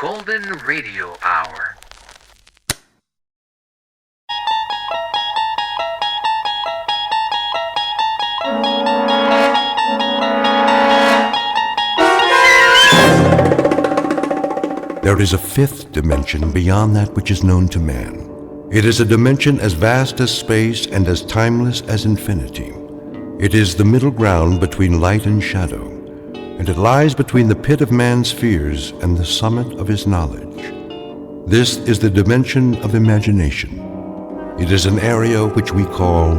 Golden Radio Hour. There is a fifth dimension beyond that which is known to man. It is a dimension as vast as space and as timeless as infinity. It is the middle ground between light and shadow, and it lies between the pit of man's fears and the summit of his knowledge. This is the dimension of imagination. It is an area which we call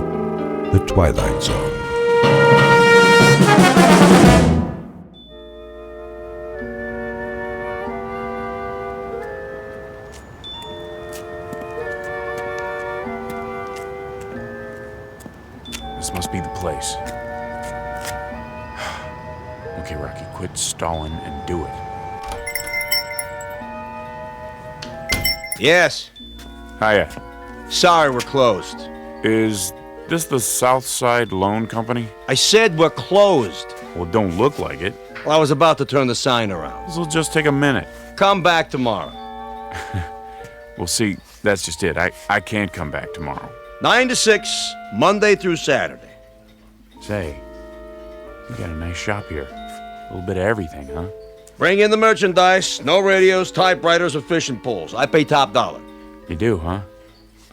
the Twilight Zone. This must be the place. Okay, Rocky, quit stalling and do it. Yes. Hiya. Sorry, we're closed. Is this the Southside Loan Company? I said we're closed. Well, it don't look like it. Well, I was about to turn the sign around. This'll just take a minute. Come back tomorrow. Well, see, that's just it. I can't come back tomorrow. 9 to 6, Monday through Saturday. Say, you got a nice shop here. A little bit of everything, huh? Bring in the merchandise. No radios, typewriters, or fishing poles. I pay top dollar. You do, huh?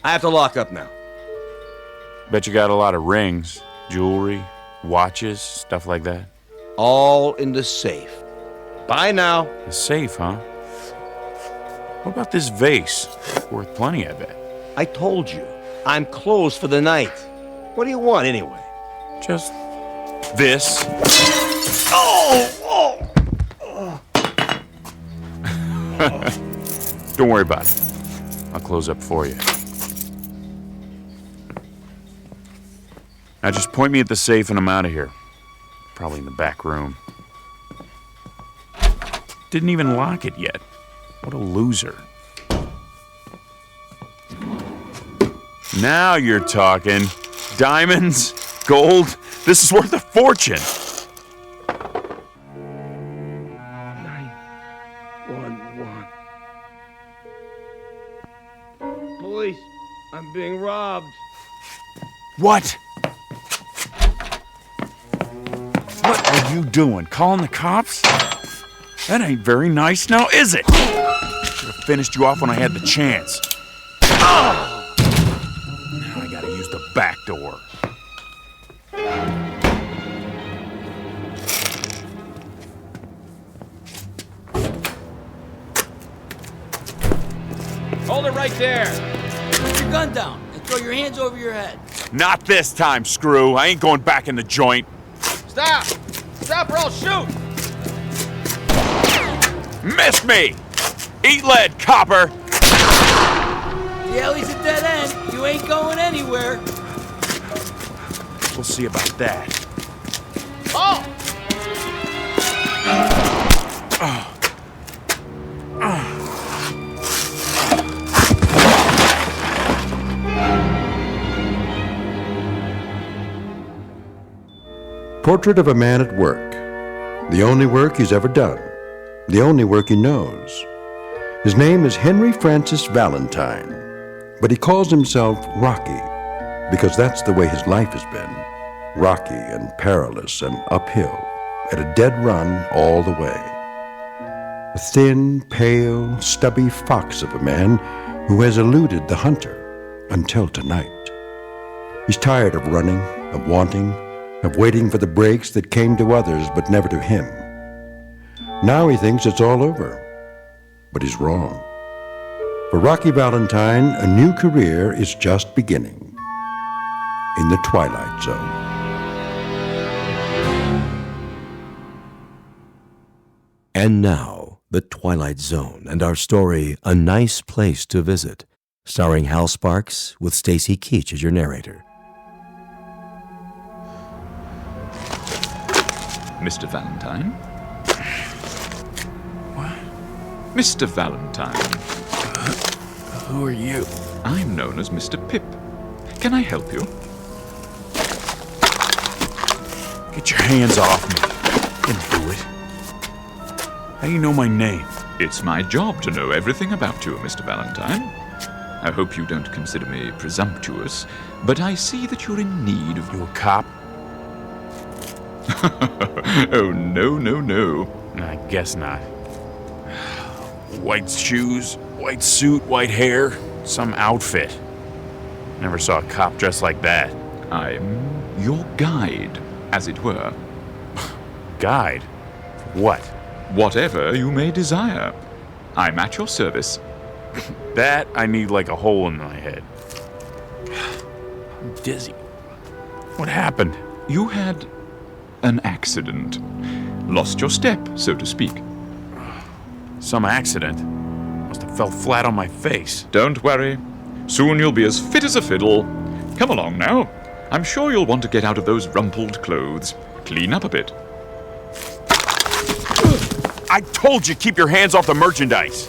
I have to lock up now. Bet you got a lot of rings, jewelry, watches, stuff like that. All in the safe. Bye now. The safe, huh? What about this vase? Worth plenty, I bet. I told you, I'm closed for the night. What do you want anyway? Just this. Don't worry about it. I'll close up for you. Now just point me at the safe and I'm out of here. Probably in the back room. Didn't even lock it yet. What a loser. Now you're talking. Diamonds, gold, this is worth a fortune. 911. Police, I'm being robbed. What? What are you doing? Calling the cops? That ain't very nice now, is it? Should have finished you off when I had the chance. Now I gotta use the back door. Hold it right there. Put your gun down and throw your hands over your head. Not this time, screw. I ain't going back in the joint. Stop! Stop or I'll shoot! Missed me! Eat lead, copper! The alley's a dead end. You ain't going anywhere. We'll see about that. Oh! Portrait of a man at work. The only work he's ever done. The only work he knows. His name is Henry Francis Valentine, but he calls himself Rocky because that's the way his life has been. Rocky and perilous and uphill, at a dead run all the way. A thin, pale, stubby fox of a man who has eluded the hunter until tonight. He's tired of running, of wanting, of waiting for the breaks that came to others but never to him. Now he thinks it's all over, but he's wrong. For Rocky Valentine, a new career is just beginning in the Twilight Zone. And now, The Twilight Zone and our story, A Nice Place to Visit, starring Hal Sparks with Stacy Keach as your narrator. Mr. Valentine? What? Mr. Valentine. Who are you? I'm known as Mr. Pip. Can I help you? Get your hands off me. Didn't do it. How do you know my name? It's my job to know everything about you, Mr. Valentine. I hope you don't consider me presumptuous, but I see that you're in need of... You a cop? Oh, no, no, no. I guess not. White shoes, white suit, white hair, some outfit. Never saw a cop dressed like that. I'm your guide, as it were. Guide? What? Whatever you may desire. I'm at your service. That I need like a hole in my head. I'm dizzy. What happened? You had an accident. Lost your step, so to speak. Some accident. Must have fell flat on my face. Don't worry. Soon you'll be as fit as a fiddle. Come along now. I'm sure you'll want to get out of those rumpled clothes. Clean up a bit. I told you, keep your hands off the merchandise.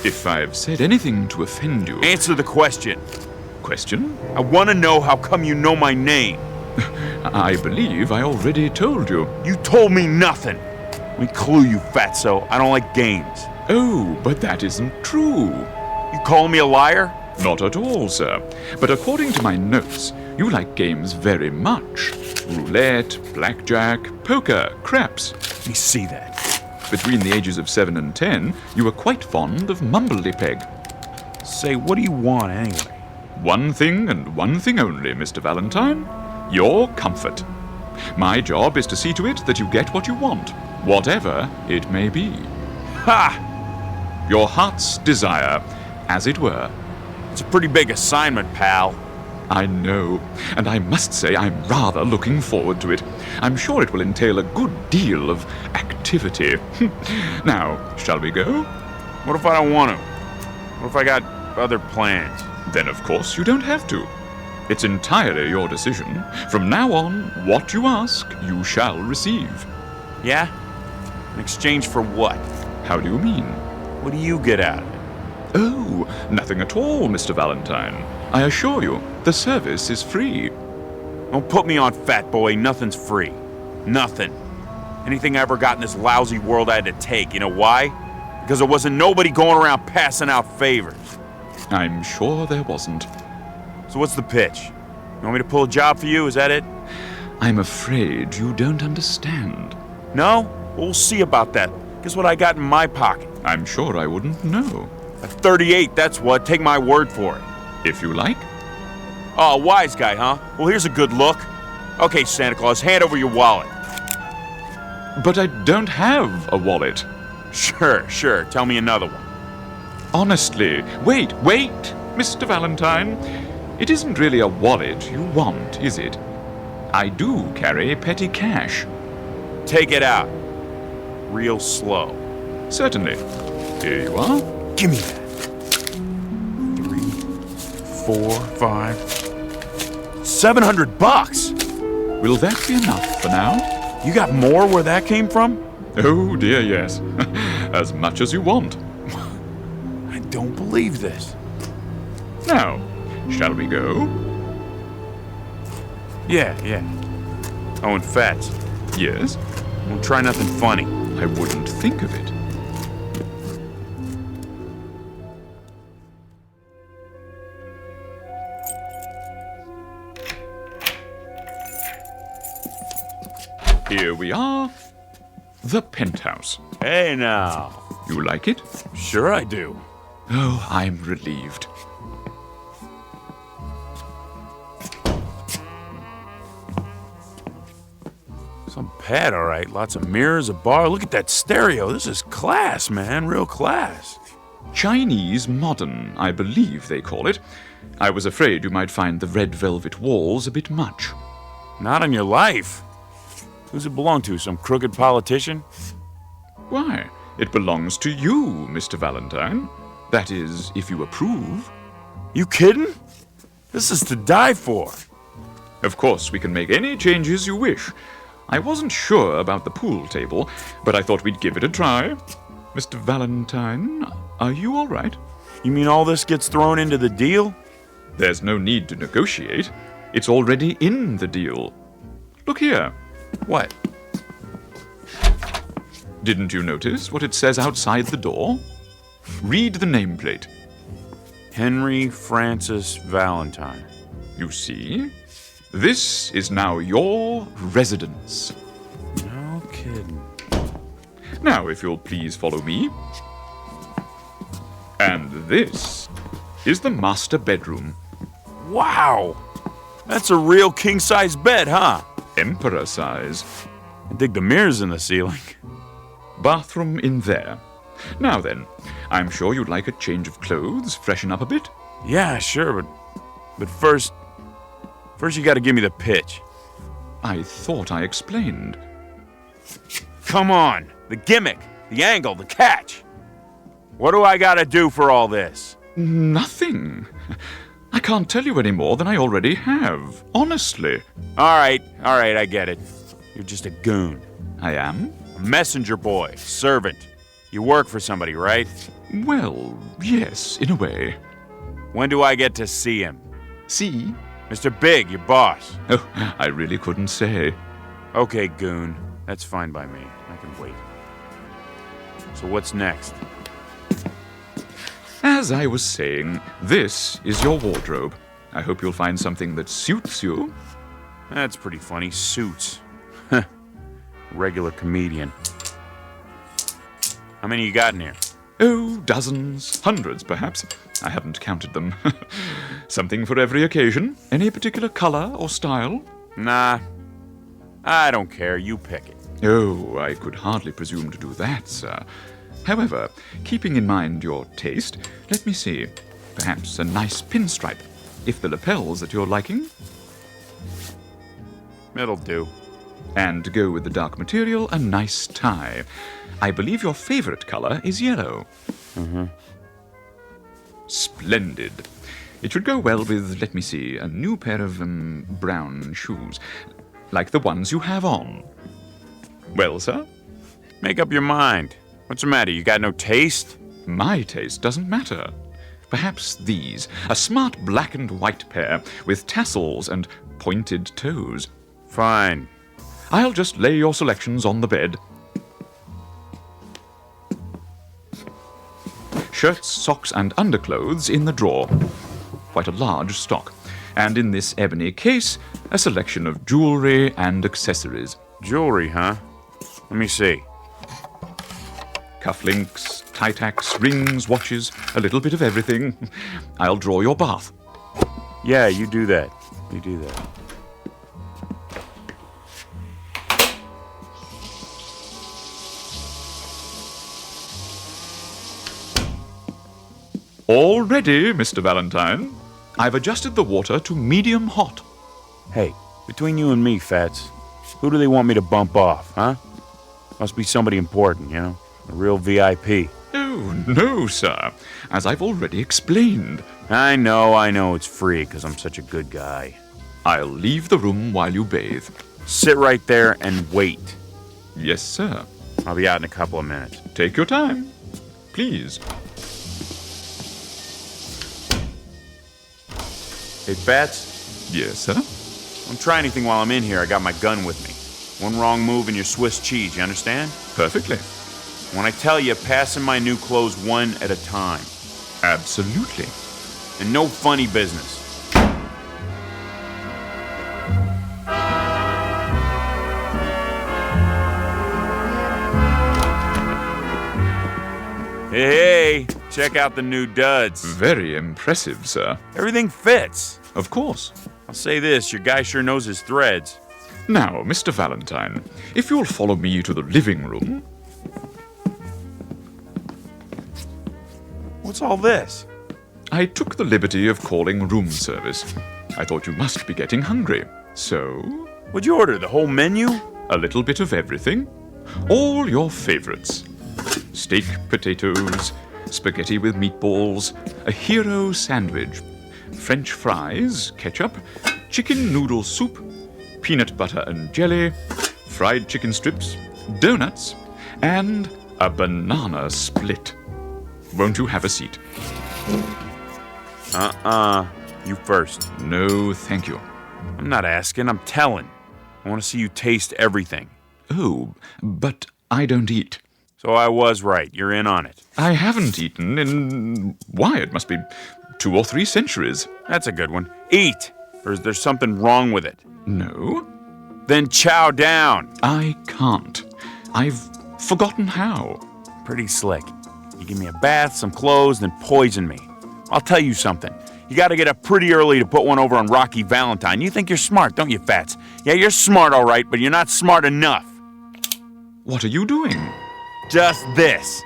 If I've said anything to offend you... Answer the question. Question? I want to know how come you know my name. I believe I already told you. You told me nothing. Let me clue you, fatso. I don't like games. Oh, but that isn't true. You calling me a liar? Not at all, sir. But according to my notes, you like games very much. Roulette, blackjack, poker, craps. Let me see that. Between the ages of 7 and 10, you were quite fond of Mumbledy-Peg. Say, what do you want anyway? One thing and one thing only, Mr. Valentine. Your comfort. My job is to see to it that you get what you want, whatever it may be. Ha! Your heart's desire, as it were. It's a pretty big assignment, pal. I know, and I must say I'm rather looking forward to it. I'm sure it will entail a good deal of activity. Now, shall we go? What if I don't want to? What if I got other plans? Then of course you don't have to. It's entirely your decision. From now on, what you ask, you shall receive. Yeah? In exchange for what? How do you mean? What do you get out of it? Oh, nothing at all, Mr. Valentine. I assure you, the service is free. Don't put me on, fat boy. Nothing's free. Nothing. Anything I ever got in this lousy world I had to take. You know why? Because there wasn't nobody going around passing out favors. I'm sure there wasn't. So what's the pitch? You want me to pull a job for you? Is that it? I'm afraid you don't understand. No? Well, we'll see about that. Guess what I got in my pocket? I'm sure I wouldn't know. A 38, that's what. Take my word for it. If you like. Oh, wise guy, huh? Well, here's a good look. Okay, Santa Claus, hand over your wallet. But I don't have a wallet. Sure. Tell me another one. Honestly, wait, Mr. Valentine. It isn't really a wallet you want, is it? I do carry petty cash. Take it out. Real slow. Certainly. Here you are. Give me that. 3, 4, 5, $700. Will that be enough for now? You got more where that came from? Oh dear, yes. As much as you want. I don't believe this. Now, shall we go? Yeah. Oh, and Fats, Yes? don't try nothing funny. I wouldn't think of it. Here we are. The penthouse. Hey now. You like it? Sure I do. Oh, I'm relieved. Some pad, all right. Lots of mirrors, a bar. Look at that stereo. This is class, man. Real class. Chinese modern, I believe they call it. I was afraid you might find the red velvet walls a bit much. Not on your life. Who's it belong to? Some crooked politician? Why, it belongs to you, Mr. Valentine. That is, if you approve. You kidding? This is to die for. Of course, we can make any changes you wish. I wasn't sure about the pool table, but I thought we'd give it a try. Mr. Valentine, are you all right? You mean all this gets thrown into the deal? There's no need to negotiate. It's already in the deal. Look here. What? Didn't you notice what it says outside the door? Read the nameplate. Henry Francis Valentine. You see? This is now your residence. No kidding. Now, if you'll please follow me. And this is the master bedroom. Wow! That's a real king-size bed, huh? Emperor size. I dig the mirrors in the ceiling. Bathroom in there. Now then, I'm sure you'd like a change of clothes, freshen up a bit. Yeah, sure, but first you gotta give me the pitch. I thought I explained. Come on! The gimmick, the angle, the catch! What do I gotta do for all this? Nothing. I can't tell you any more than I already have, honestly. All right, I get it. You're just a goon. I am? A messenger boy, servant. You work for somebody, right? Well, yes, in a way. When do I get to see him? See? Mr. Big, your boss. Oh, I really couldn't say. Okay, goon. That's fine by me. I can wait. So what's next? As I was saying, this is your wardrobe. I hope you'll find something that suits you. That's pretty funny. Suits. Regular comedian. How many you got in here? Oh, dozens, hundreds perhaps. I haven't counted them. Something for every occasion. Any particular color or style? Nah. I don't care. You pick it. Oh, I could hardly presume to do that, sir. However, keeping in mind your taste, let me see. Perhaps a nice pinstripe, if the lapel's at your liking. It'll do. And to go with the dark material, a nice tie. I believe your favorite color is yellow. Mm-hmm. Splendid. It should go well with, let me see, a new pair of brown shoes, like the ones you have on. Well, sir? Make up your mind. What's the matter? You got no taste? My taste doesn't matter. Perhaps these, a smart black and white pair with tassels and pointed toes. Fine. I'll just lay your selections on the bed. Shirts, socks, and underclothes in the drawer. Quite a large stock. And in this ebony case, a selection of jewelry and accessories. Jewelry, huh? Let me see. Cufflinks, tie tacks, rings, watches, a little bit of everything. I'll draw your bath. Yeah, you do that. You do that. All ready, Mr. Valentine. I've adjusted the water to medium hot. Hey, between you and me, Fats, who do they want me to bump off, huh? Must be somebody important, you know? A real VIP. Oh, no, sir. As I've already explained. I know it's free because I'm such a good guy. I'll leave the room while you bathe. Sit right there and wait. Yes, sir. I'll be out in a couple of minutes. Take your time. Please. Hey, Fats, Yes, sir. don't try anything while I'm in here. I got my gun with me. One wrong move and you're Swiss cheese, you understand? Perfectly. When I tell you, pass in my new clothes one at a time. Absolutely. And no funny business. Hey, check out the new duds. Very impressive, sir. Everything fits. Of course. I'll say this, your guy sure knows his threads. Now, Mr. Valentine, if you'll follow me to the living room. What's all this? I took the liberty of calling room service. I thought you must be getting hungry. So, What'd you order, the whole menu? a little bit of everything. All your favorites. Steak, potatoes, spaghetti with meatballs, a hero sandwich, French fries, ketchup, chicken noodle soup, peanut butter and jelly, fried chicken strips, donuts, and a banana split. Won't you have a seat? You first. No, thank you. I'm not asking, I'm telling. I want to see you taste everything. Oh, but I don't eat. So I was right. You're in on it. I haven't eaten in... why, it must be 2 or 3 centuries. That's a good one. Eat. Or is there something wrong with it? No, Then chow down. I can't. I've forgotten how. Pretty slick. You give me a bath, some clothes, then poison me. I'll tell you something. You gotta get up pretty early to put one over on Rocky Valentine. You think you're smart, don't you, Fats? Yeah, you're smart, all right, but you're not smart enough. What are you doing? Just this.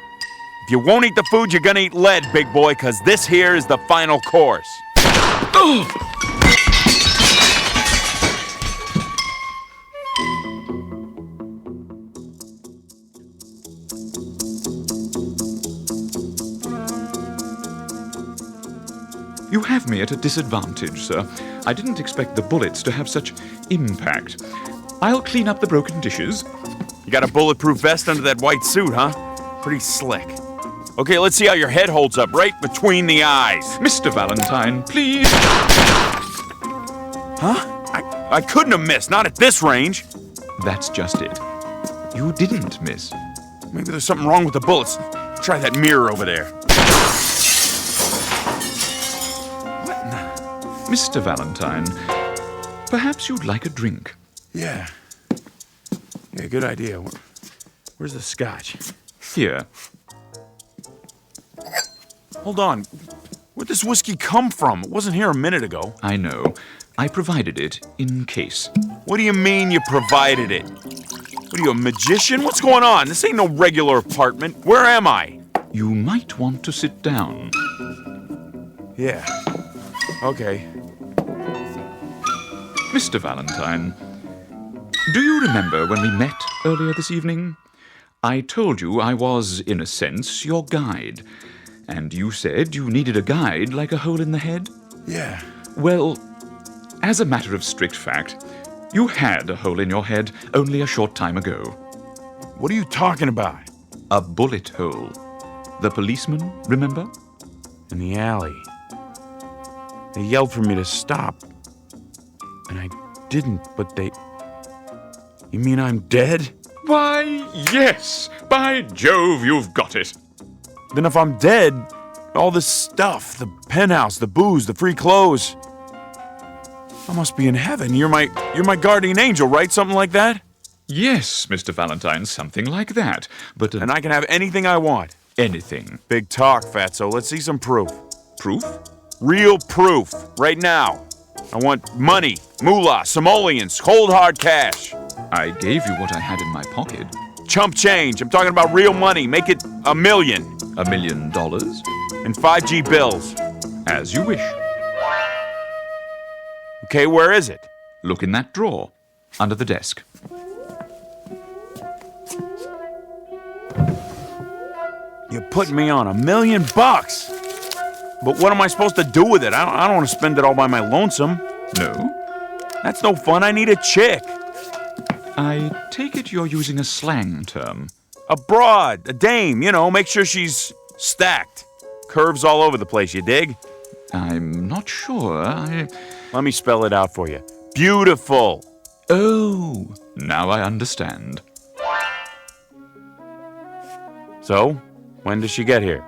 If you won't eat the food, you're gonna eat lead, big boy, because this here is the final course. You have me at a disadvantage, sir. I didn't expect the bullets to have such impact. I'll clean up the broken dishes. You got a bulletproof vest under that white suit, huh? Pretty slick. Okay, let's see how your head holds up right between the eyes. Mr. Valentine, please. Huh? I couldn't have missed, not at this range. That's just it. You didn't miss. Maybe there's something wrong with the bullets. Try that mirror over there. Mr. Valentine, perhaps you'd like a drink. Yeah, good idea. Where's the scotch? Here. Hold on. Where'd this whiskey come from? It wasn't here a minute ago. I know. I provided it in case. What do you mean you provided it? What are you, a magician? What's going on? This ain't no regular apartment. Where am I? You might want to sit down. Yeah. Okay. Mr. Valentine, do you remember when we met earlier this evening? I told you I was, in a sense, your guide. And you said you needed a guide like a hole in the head? Yeah. Well, as a matter of strict fact, you had a hole in your head only a short time ago. What are you talking about? A bullet hole. The policeman, remember? In the alley. They yelled for me to stop. And I didn't, but they... You mean I'm dead? Why, yes! By Jove, you've got it! Then if I'm dead, all this stuff, the penthouse, the booze, the free clothes... I must be in heaven. You're my guardian angel, right? Something like that? Yes, Mr. Valentine, something like that. But... And I can have anything I want. anything. Big talk, Fatso. Let's see some proof. Proof? Real proof. Right now. I want money, moolah, simoleons, cold hard cash. I gave you what I had in my pocket. Chump change. I'm talking about real money. Make it $1 million. $1 million? And 5G bills. As you wish. Okay, where is it? Look in that drawer, under the desk. You're putting me on $1 million. But what am I supposed to do with it? I don't want to spend it all by my lonesome. No? That's no fun. I need a chick. I take it you're using a slang term. A broad, a dame, you know, make sure she's stacked. Curves all over the place, you dig? I'm not sure. Let me spell it out for you. Beautiful. Oh, now I understand. So, when does she get here?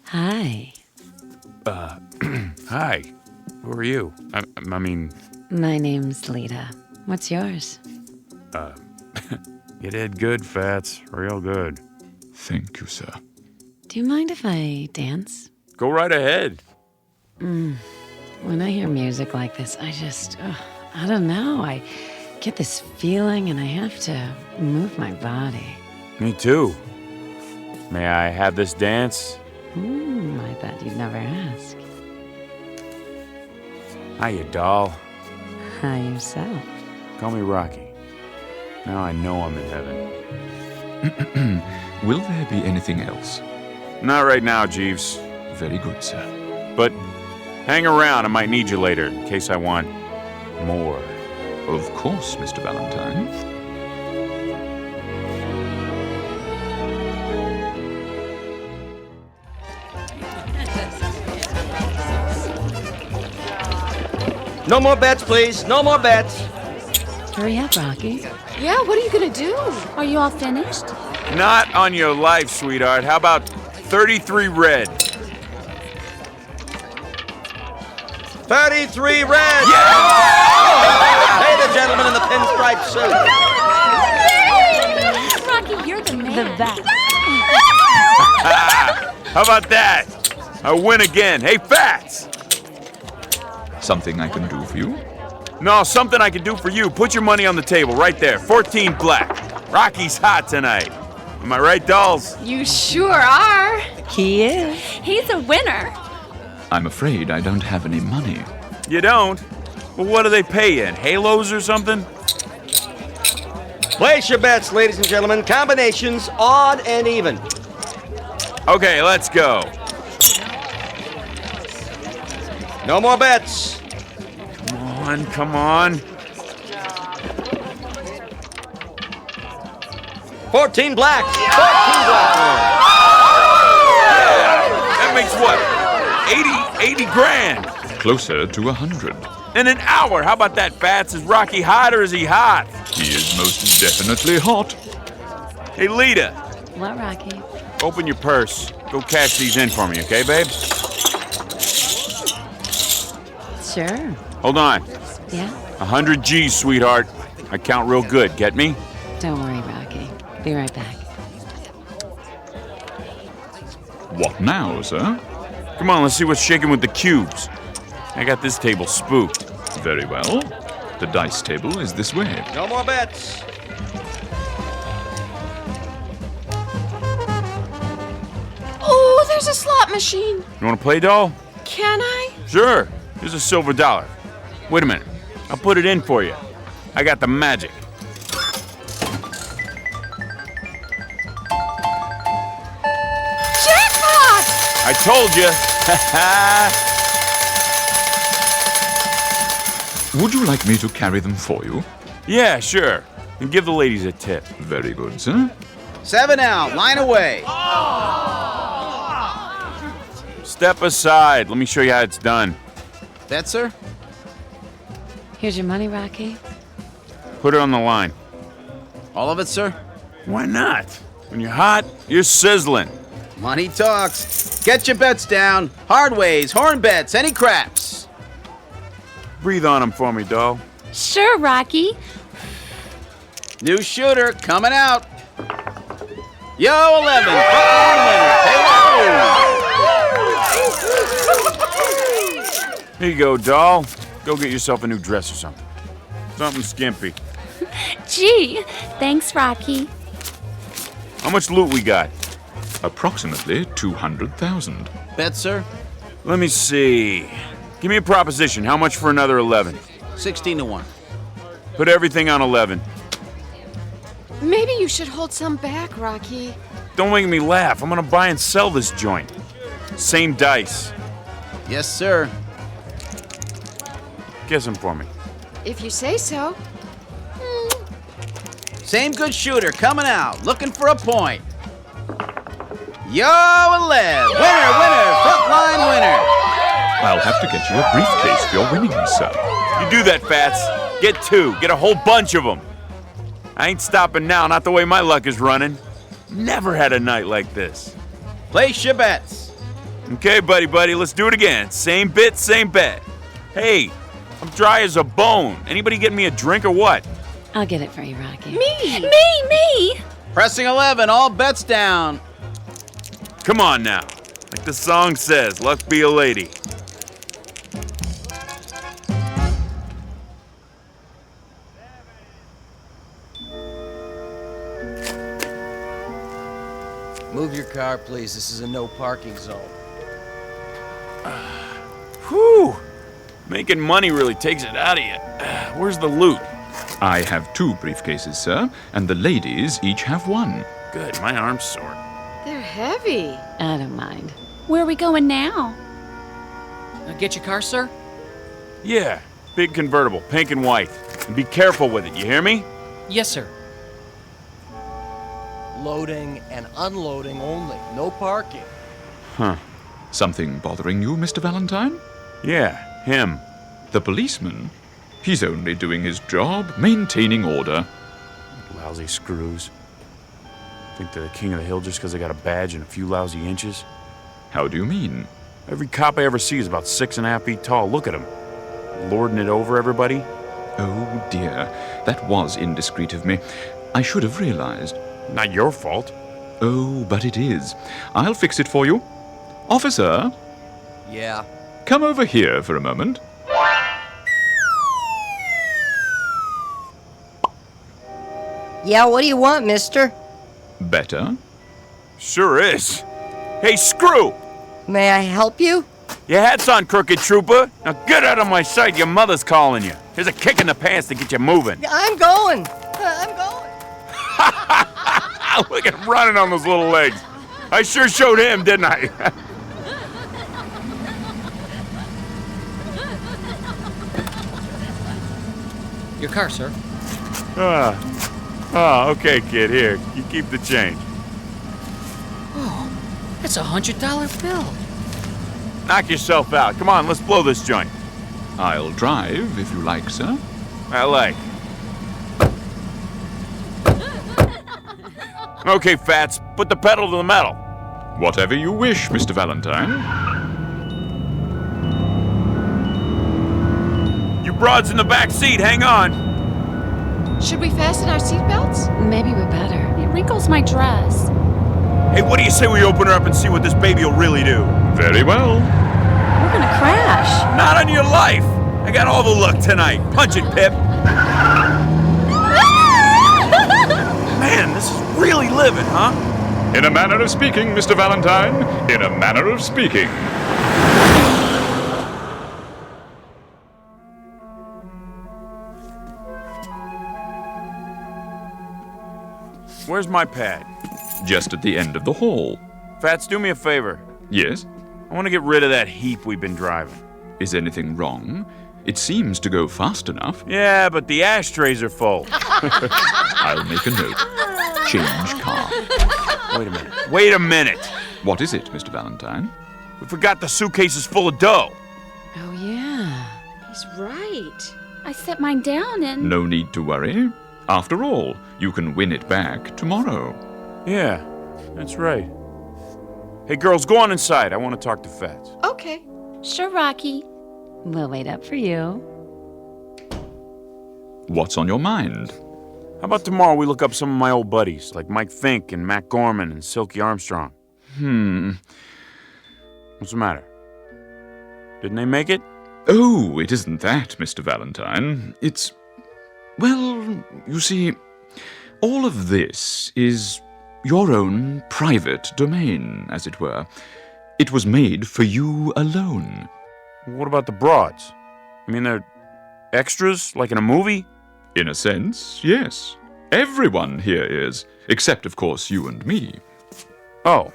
Hi. Hi. Who are you? I mean, My name's Lita. What's yours? you did good, Fats. Real good. Thank you, sir. Do you mind if I dance? Go right ahead. When I hear music like this, I don't know. I get this feeling and I have to move my body. Me too. May I have this dance? I thought you'd never ask. Hiya, doll. Hi yourself. Call me Rocky. Now I know I'm in heaven. Will there be anything else? Not right now, Jeeves. Very good, sir. But hang around. I might need you later in case I want more. Of course, Mr. Valentine. No more bets, please. No more bets. Hurry up, Rocky. Yeah, what are you gonna do? Are you all finished? Not on your life, sweetheart. How about 33 red? 33 red! Hey, the gentleman in the pinstripe suit. Rocky, you're the man. The best. How about that? I win again. Hey, Fats! Something I can do for you? No, something I can do for you. Put your money on the table right there. 14 black. Rocky's hot tonight. Am I right, dolls? You sure are. He is. He's a winner. I'm afraid I don't have any money. You don't? Well, what do they pay you in? Halos or something? Place your bets, ladies and gentlemen. Combinations, odd and even. Okay, let's go. No more bets. Come on. 14 black. 14 black. That makes what? 80 grand. Closer to 100. In an hour. How about that, Fats? Is Rocky hot or is he hot? He is most definitely hot. Hey, Lita, What, Rocky? open your purse. Go cash these in for me, okay, babe? Sure. Hold on. Yeah? 100 G's, sweetheart. I count real good. Get me? Don't worry, Rocky. Be right back. What now, sir? Come on, let's see what's shaking with the cubes. I got this table spooked. Very well. The dice table is this way. No more bets. Oh, there's a slot machine. You want to play, doll? Can I? Sure. Here's a silver dollar. Wait a minute. I'll put it in for you. I got the magic. Jackpot! I told you. Would you like me to carry them for you? Yeah, sure. And give the ladies a tip. Very good, sir. 7 out, line away. Step aside. Let me show you how it's done. Bet, sir? Here's your money, Rocky. Put it on the line. All of it, sir? Why not? When you're hot, you're sizzling. Money talks. Get your bets down. Hard ways, horn bets, any craps. Breathe on them for me, doll. Sure, Rocky. New shooter coming out. Yo, 11. Frontline winner. Here you go, doll. Go get yourself a new dress or something. Something skimpy. Gee, thanks, Rocky. How much loot we got? Approximately 200,000. Bet, sir? Let me see. Give me a proposition. How much for another 11? 16 to 1. Put everything on 11. Maybe you should hold some back, Rocky. Don't make me laugh. I'm gonna buy and sell this joint. Same dice. Yes, sir. Guess them for me. If you say so. Same good shooter coming out. Looking for a point. Yo, 11. Winner, frontline winner. I'll have to get you a briefcase for your winnings, sir. You do that, Fats. Get two. Get a whole bunch of them. I ain't stopping now. Not the way my luck is running. Never had a night like this. Place your bets. Okay, buddy. Let's do it again. Same bit, same bet. Hey, I'm dry as a bone. Anybody getting me a drink or what? I'll get it for you, Rocky. Me! Pressing 11, all bets down. Come on now. Like the song says, luck be a lady. Move your car, please. This is a no parking zone. Whew. Making money really takes it out of you. Where's the loot? I have 2 briefcases, sir, and the ladies each have 1. Good, my arm's sore. They're heavy. I don't mind. Where are we going now? Get your car, sir? Yeah, big convertible, pink and white. And be careful with it, you hear me? Yes, sir. Loading and unloading only. No parking. Huh. Something bothering you, Mr. Valentine? Yeah, him. The policeman? He's only doing his job, maintaining order. Lousy screws. Think they're the king of the hill just because they got a badge and a few lousy inches? How do you mean? Every cop I ever see is about 6.5 feet tall. Look at him. Lording it over everybody. Oh dear, that was indiscreet of me. I should have realized. Not your fault. Oh, but it is. I'll fix it for you. Officer, Yeah. come over here for a moment. Yeah, what do you want, mister? Better? Sure is. Hey, Screw! May I help you? Your hat's on, crooked trooper. Now get out of my sight. Your mother's calling you. Here's a kick in the pants to get you moving. I'm going. I'm going. Look at him running on those little legs. I sure showed him, didn't I? Your car, sir. Okay, kid. Here, you keep the change. Oh, that's $100 bill. Knock yourself out. Come on, let's blow this joint. I'll drive, if you like, sir. I like. Okay, Fats, put the pedal to the metal. Whatever you wish, Mr. Valentine. You broads in the back seat, hang on. Should we fasten our seatbelts? Maybe we better. It wrinkles my dress. Hey, what do you say we open her up and see what this baby will really do? Very well. We're gonna crash. Not on your life. I got all the luck tonight. Punch it, Pip. Man, this is really living, huh? In a manner of speaking, Mr. Valentine. In a manner of speaking. Where's my pad? Just at the end of the hall. Fats, do me a favor. Yes? I want to get rid of that heap we've been driving. Is anything wrong? It seems to go fast enough. Yeah, but the ashtrays are full. I'll make a note. Change car. Wait a minute. Wait a minute. What is it, Mr. Valentine? We forgot the suitcases full of dough. Oh, yeah. He's right. I set mine down and... No need to worry. After all, you can win it back tomorrow. Yeah, that's right. Hey, girls, go on inside. I want to talk to Fats. Okay. Sure, Rocky. We'll wait up for you. What's on your mind? How about tomorrow we look up some of my old buddies, like Mike Fink and Matt Gorman and Silky Armstrong? What's the matter? Didn't they make it? Oh, it isn't that, Mr. Valentine. It's... well, you see, all of this is your own private domain, as it were. It was made for you alone. What about the broads? I mean, they're extras, like in a movie? In a sense, yes. Everyone here is, except, of course, you and me. Oh.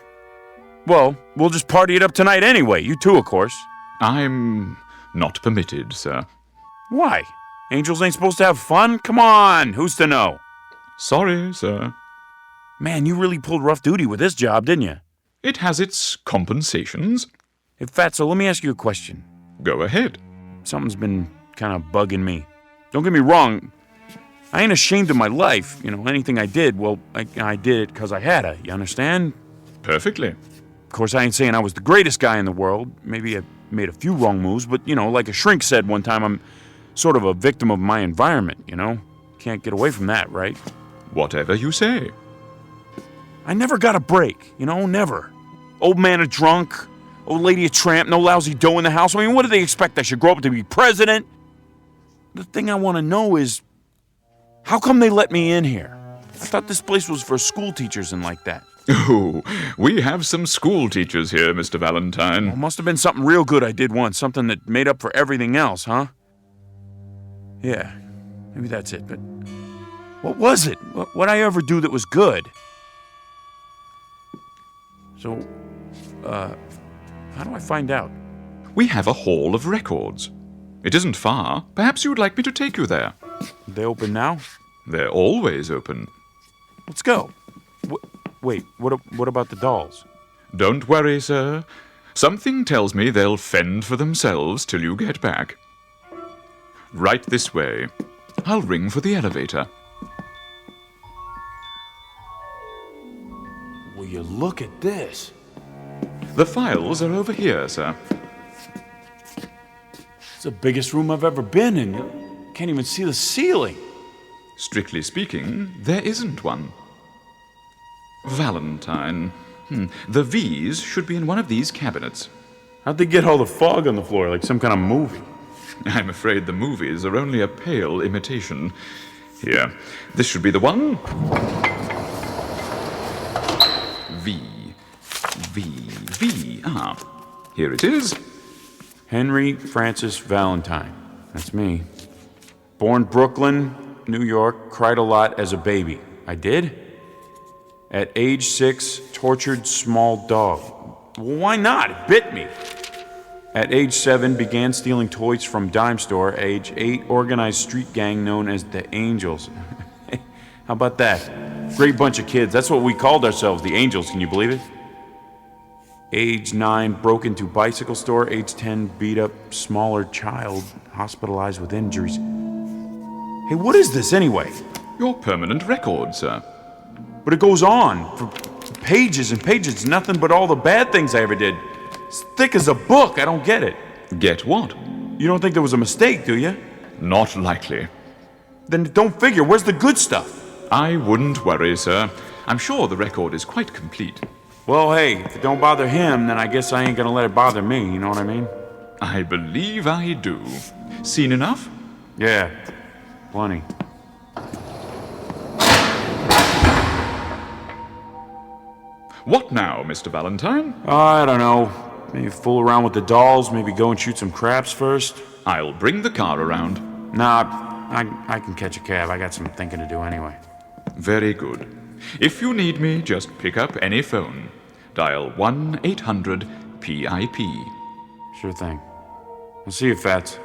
Well, we'll just party it up tonight anyway. You too, of course. I'm not permitted, sir. Why? Angels ain't supposed to have fun? Come on, who's to know? Sorry, sir. Man, you really pulled rough duty with this job, didn't you? It has its compensations. Hey, Fatso, let me ask you a question. Go ahead. Something's been kind of bugging me. Don't get me wrong. I ain't ashamed of my life. You know, anything I did, well, I did it because I had to. You understand? Perfectly. Of course, I ain't saying I was the greatest guy in the world. Maybe I made a few wrong moves, but, you know, like a shrink said one time, I'm sort of a victim of my environment, you know? Can't get away from that, right? Whatever you say. I never got a break, you know, never. Old man a drunk, old lady a tramp, no lousy dough in the house. I mean, what do they expect? I should grow up to be president? The thing I want to know is, how come they let me in here? I thought this place was for school teachers and like that. Oh, we have some school teachers here, Mr. Valentine. Well, must have been something real good I did once, something that made up for everything else, huh? Yeah, maybe that's it, but what was it? What'd I ever do that was good? So, how do I find out? We have a hall of records. It isn't far. Perhaps you would like me to take you there. They open now? They're always open. Let's go. Wait, what about the dolls? Don't worry, sir. Something tells me they'll fend for themselves till you get back. Right this way. I'll ring for the elevator. Will you look at this? The files are over here, sir. It's the biggest room I've ever been in. You can't even see the ceiling. Strictly speaking, there isn't one. Valentine. The V's should be in one of these cabinets. How'd they get all the fog on the floor, like some kind of movie? I'm afraid the movies are only a pale imitation. Here, this should be the one. V. Ah, here it is. Henry Francis Valentine. That's me. Born Brooklyn, New York, cried a lot as a baby. I did? At age 6, tortured small dog. Well, why not? It bit me. At age 7, began stealing toys from dime store. Age 8, organized street gang known as the Angels. How about that? Great bunch of kids. That's what we called ourselves, the Angels. Can you believe it? Age 9, broke into bicycle store. Age 10, beat up smaller child, hospitalized with injuries. Hey, what is this anyway? Your permanent record, sir. But it goes on for pages and pages. Nothing but all the bad things I ever did. It's thick as a book. I don't get it. Get what? You don't think there was a mistake, do you? Not likely. Then don't figure. Where's the good stuff? I wouldn't worry, sir. I'm sure the record is quite complete. Well, hey, if it don't bother him, then I guess I ain't gonna let it bother me. You know what I mean? I believe I do. Seen enough? Yeah, plenty. What now, Mr. Valentine? I don't know. Maybe fool around with the dolls, maybe go and shoot some craps first. I'll bring the car around. Nah, I can catch a cab. I got some thinking to do anyway. Very good. If you need me, just pick up any phone. Dial 1-800-PIP. Sure thing. I'll see you, Fats.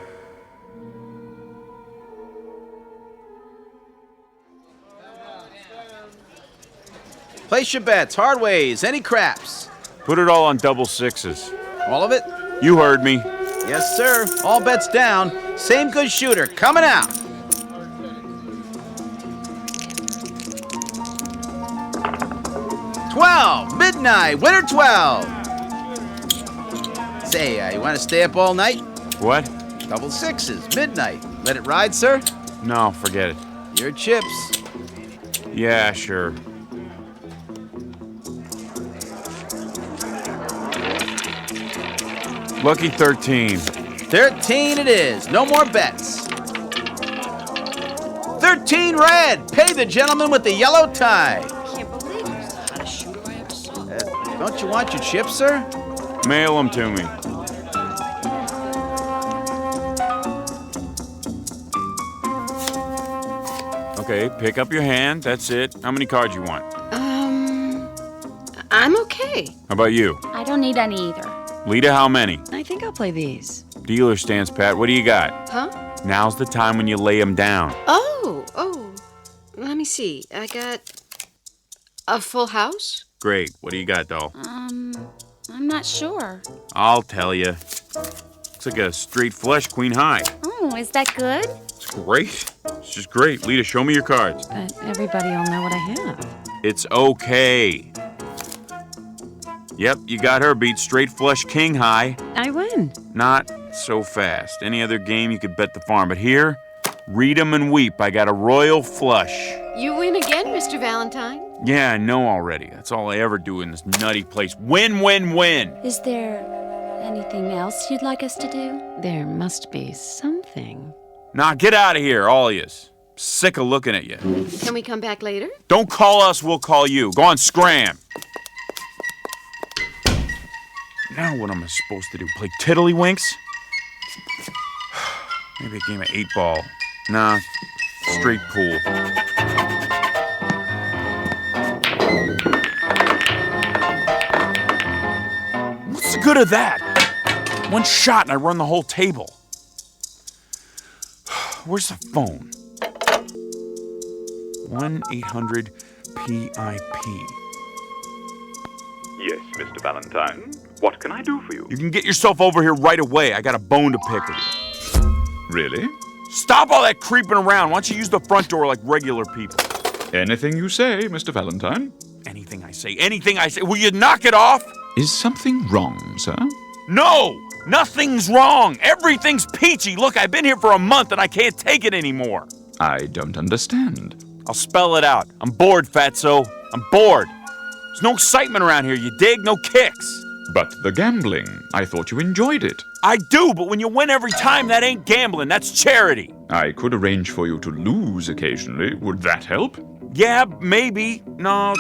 Place your bets, hard ways, any craps. Put it all on double sixes. All of it? You heard me. Yes, sir. All bets down. Same good shooter coming out. $12, midnight, winner 12. Say, you want to stay up all night? What? Double sixes, midnight. Let it ride, sir? No, forget it. Your chips. Yeah, sure. Lucky 13. 13 it is. No more bets. 13 red. Pay the gentleman with the yellow tie. Can't believe it. The hottest shooter I ever saw. Don't you want your chips, sir? Mail them to me. Okay, pick up your hand. That's it. How many cards you want? I'm okay. How about you? I don't need any either. Lita, how many? I think I'll play these. Dealer stance, Pat. What do you got? Huh? Now's the time when you lay them down. Oh. Let me see. I got a full house. Great. What do you got, doll? I'm not sure. I'll tell you. Looks like a straight flush queen high. Oh, is that good? It's great. It's just great. Lita, show me your cards. But everybody will know what I have. It's okay. Yep, you got her beat. Straight flush king high. I win. Not so fast. Any other game you could bet the farm. But here, read 'em and weep. I got a royal flush. You win again, Mr. Valentine. Yeah, I know already. That's all I ever do in this nutty place. Win, win, win. Is there anything else you'd like us to do? There must be something. Nah, get out of here, all of yous. Sick of looking at you. Can we come back later? Don't call us, we'll call you. Go on, scram. Now what am I supposed to do? Play tiddlywinks? Maybe a game of 8-ball. Nah, straight pool. What's the good of that? One shot and I run the whole table. Where's the phone? 1-800-PIP. Yes, Mr. Valentine. What can I do for you? You can get yourself over here right away. I got a bone to pick with you. Really? Stop all that creeping around. Why don't you use the front door like regular people? Anything you say, Mr. Valentine. Anything I say. Will you knock it off? Is something wrong, sir? No! Nothing's wrong. Everything's peachy. Look, I've been here for a month and I can't take it anymore. I don't understand. I'll spell it out. I'm bored, Fatso. I'm bored. There's no excitement around here, you dig? No kicks. But the gambling, I thought you enjoyed it. I do, but when you win every time, that ain't gambling, that's charity. I could arrange for you to lose occasionally. Would that help? Yeah, maybe. No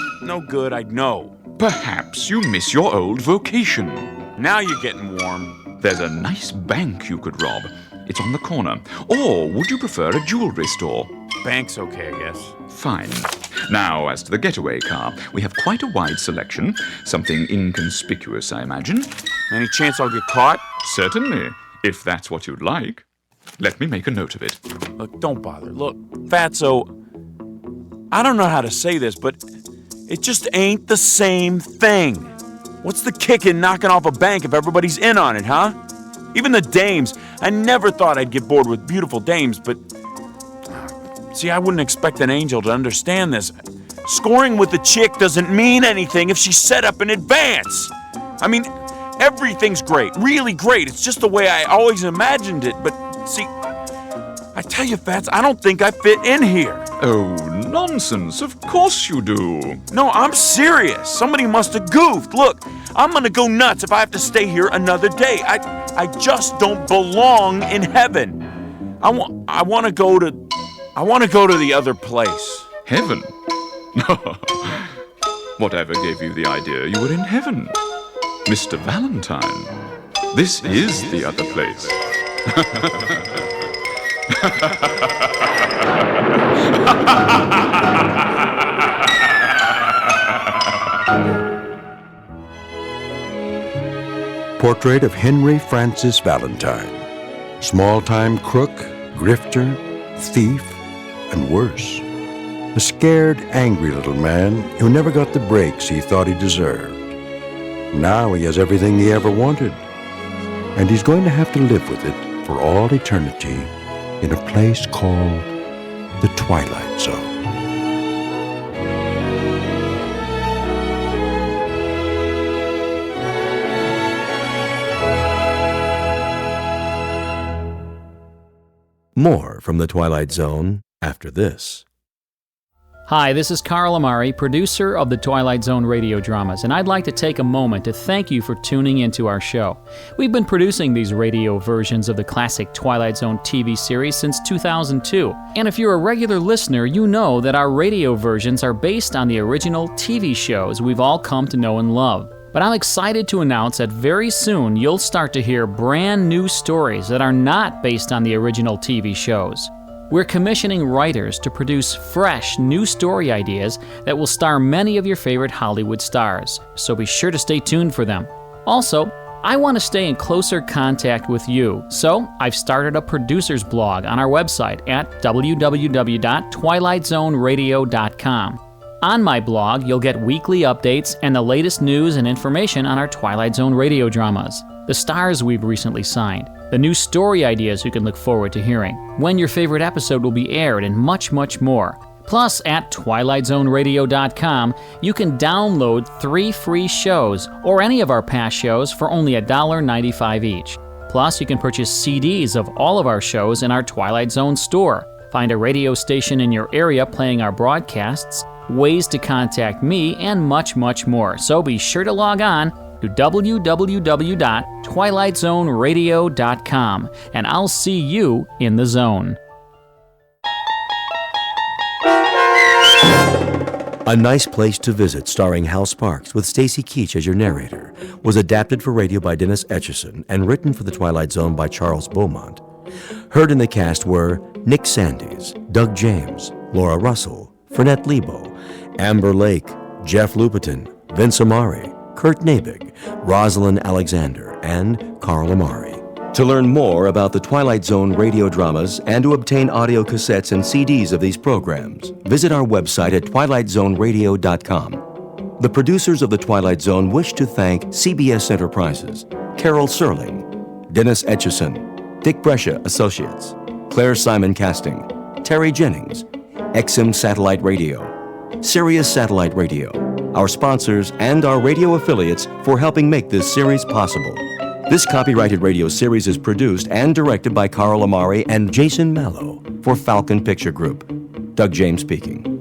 good, I'd know. Perhaps you miss your old vocation. Now you're getting warm. There's a nice bank you could rob. It's on the corner. Or would you prefer a jewelry store? Bank's okay, I guess. Fine. Now, as to the getaway car, we have quite a wide selection. Something inconspicuous, I imagine. Any chance I'll get caught? Certainly, if that's what you'd like. Let me make a note of it. Look, don't bother. Look, Fatso, I don't know how to say this, but it just ain't the same thing. What's the kick in knocking off a bank if everybody's in on it, huh? Even the dames. I never thought I'd get bored with beautiful dames, but... See, I wouldn't expect an angel to understand this. Scoring with a chick doesn't mean anything if she's set up in advance. I mean, everything's great, really great. It's just the way I always imagined it. But, see, I tell you, Fats, I don't think I fit in here. Oh, nonsense. Of course you do. No, I'm serious. Somebody must have goofed. Look, I'm gonna go nuts if I have to stay here another day. I just don't belong in heaven. I want to go to the other place. Heaven? Whatever gave you the idea you were in heaven? Mr. Valentine, this is the other place. Portrait of Henry Francis Valentine. Small-time crook, grifter, thief, and worse. A scared, angry little man who never got the breaks he thought he deserved. Now he has everything he ever wanted, and he's going to have to live with it for all eternity in a place called the Twilight Zone. More from the Twilight Zone after this. Hi, this is Carl Amari, producer of the Twilight Zone radio dramas, and I'd like to take a moment to thank you for tuning into our show. We've been producing these radio versions of the classic Twilight Zone TV series since 2002, and if you're a regular listener, you know that our radio versions are based on the original TV shows we've all come to know and love. But I'm excited to announce that very soon you'll start to hear brand new stories that are not based on the original TV shows. We're commissioning writers to produce fresh, new story ideas that will star many of your favorite Hollywood stars, so be sure to stay tuned for them. Also, I want to stay in closer contact with you, so I've started a producer's blog on our website at www.twilightzoneradio.com. On my blog, you'll get weekly updates and the latest news and information on our Twilight Zone radio dramas, the stars we've recently signed, the new story ideas you can look forward to hearing, when your favorite episode will be aired, and much, much more. Plus, at twilightzoneradio.com, you can download 3 free shows or any of our past shows for only $1.95 each. Plus, you can purchase CDs of all of our shows in our Twilight Zone store. Find a radio station in your area playing our broadcasts, ways to contact me, and much, much more. So be sure to log on to www.twilightzoneradio.com, and I'll see you in the zone. A Nice Place to Visit, starring Hal Sparks with Stacy Keach as your narrator, was adapted for radio by Dennis Etchison and written for the Twilight Zone by Charles Beaumont. Heard in the cast were Nick Sandys, Doug James, Laura Russell, Fernette Lebo, Amber Lake, Jeff Lupetin, Vince Amari, Kurt Nabig, Rosalind Alexander, and Carl Amari. To learn more about the Twilight Zone radio dramas and to obtain audio cassettes and CDs of these programs, visit our website at twilightzoneradio.com. The producers of The Twilight Zone wish to thank CBS Enterprises, Carol Serling, Dennis Etchison, Dick Brescia Associates, Claire Simon Casting, Terry Jennings, XM Satellite Radio, Sirius Satellite Radio, our sponsors, and our radio affiliates for helping make this series possible. This copyrighted radio series is produced and directed by Carl Amari and Jason Mallow for Falcon Picture Group. Doug James speaking.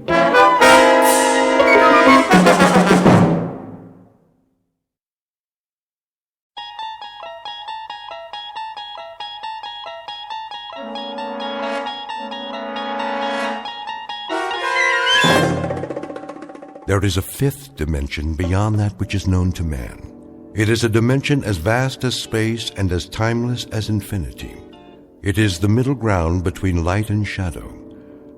There is a fifth dimension beyond that which is known to man. It is a dimension as vast as space and as timeless as infinity. It is the middle ground between light and shadow,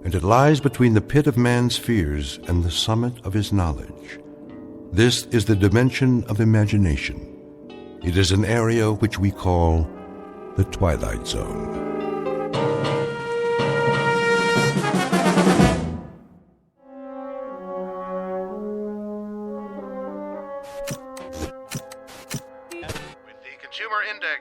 and it lies between the pit of man's fears and the summit of his knowledge. This is the dimension of imagination. It is an area which we call the Twilight Zone.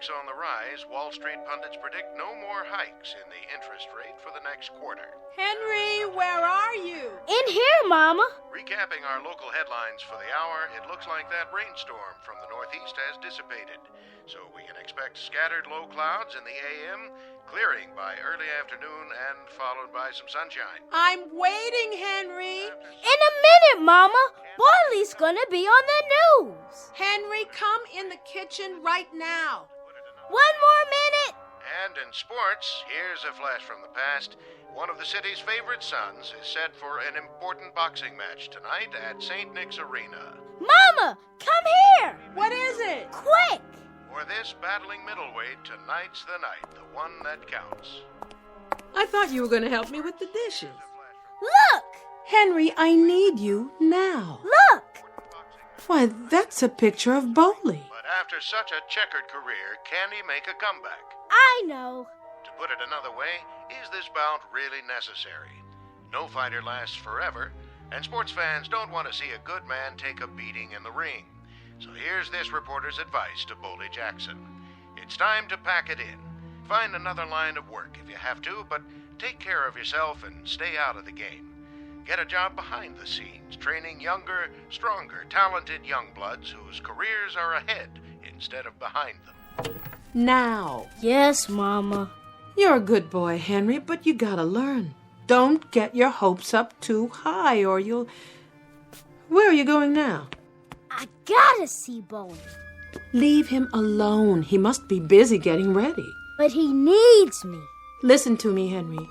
On the rise, Wall Street pundits predict no more hikes in the interest rate for the next quarter. Henry, where are you? In here, Mama. Recapping our local headlines for the hour, it looks like that rainstorm from the northeast has dissipated. So we can expect scattered low clouds in the AM, clearing by early afternoon and followed by some sunshine. I'm waiting, Henry. In a minute, Mama. Barley's gonna be on the news. Henry, come in the kitchen right now. 1 more minute. And in sports, here's a flash from the past. One of the city's favorite sons is set for an important boxing match tonight at St. Nick's Arena. Mama, come here. What is it? Quick. For this battling middleweight, tonight's the night, the one that counts. I thought you were going to help me with the dishes. Look. Henry, I need you now. Look. Why, that's a picture of Bowley. But after such a checkered career, can he make a comeback? I know. To put it another way, is this bout really necessary? No fighter lasts forever, and sports fans don't want to see a good man take a beating in the ring. So here's this reporter's advice to Bowley Jackson. It's time to pack it in. Find another line of work if you have to, but take care of yourself and stay out of the game. Get a job behind the scenes, training younger, stronger, talented young bloods whose careers are ahead instead of behind them. Now. Yes, Mama. You're a good boy, Henry, but you gotta learn. Don't get your hopes up too high or you'll... Where are you going now? I gotta see Bowley. Leave him alone. He must be busy getting ready. But he needs me. Listen to me, Henry.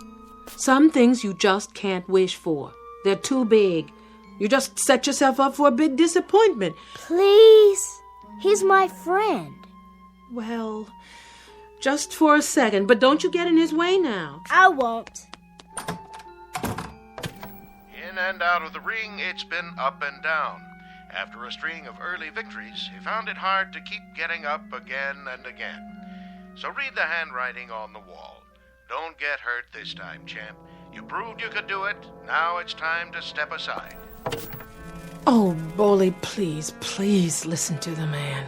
Some things you just can't wish for. They're too big. You just set yourself up for a big disappointment. Please. He's my friend. Well, just for a second, but don't you get in his way now. I won't. In and out of the ring, it's been up and down. After a string of early victories, he found it hard to keep getting up again and again. So read the handwriting on the wall. Don't get hurt this time, champ. You proved you could do it. Now it's time to step aside. Oh, Bowley, please, please listen to the man.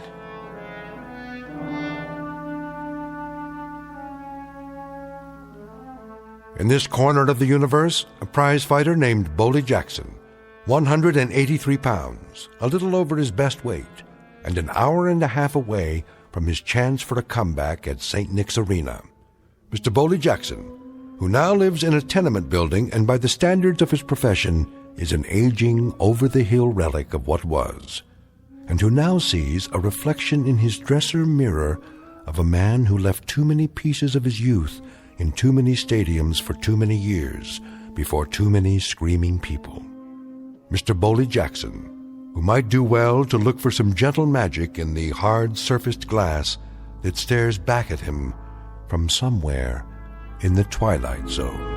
In this corner of the universe, a prize fighter named Bowley Jackson, 183 pounds, a little over his best weight, and an hour and a half away from his chance for a comeback at St. Nick's Arena. Mr. Bowley Jackson, who now lives in a tenement building and by the standards of his profession is an aging, over-the-hill relic of what was, and who now sees a reflection in his dresser mirror of a man who left too many pieces of his youth in too many stadiums for too many years before too many screaming people. Mr. Bowley Jackson, who might do well to look for some gentle magic in the hard-surfaced glass that stares back at him from somewhere in the Twilight Zone.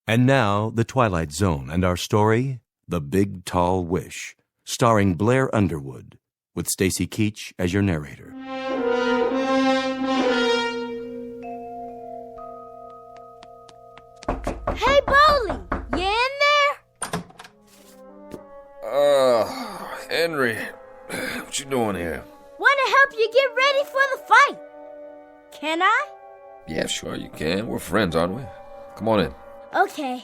And now, The Twilight Zone and our story, The Big Tall Wish, starring Blair Underwood, with Stacy Keach as your narrator. Hey, Bowley, you in there? Henry, What you doing here? Want to help you get ready for the fight. Can I? Yeah, sure you can. We're friends, aren't we? Come on in. Okay.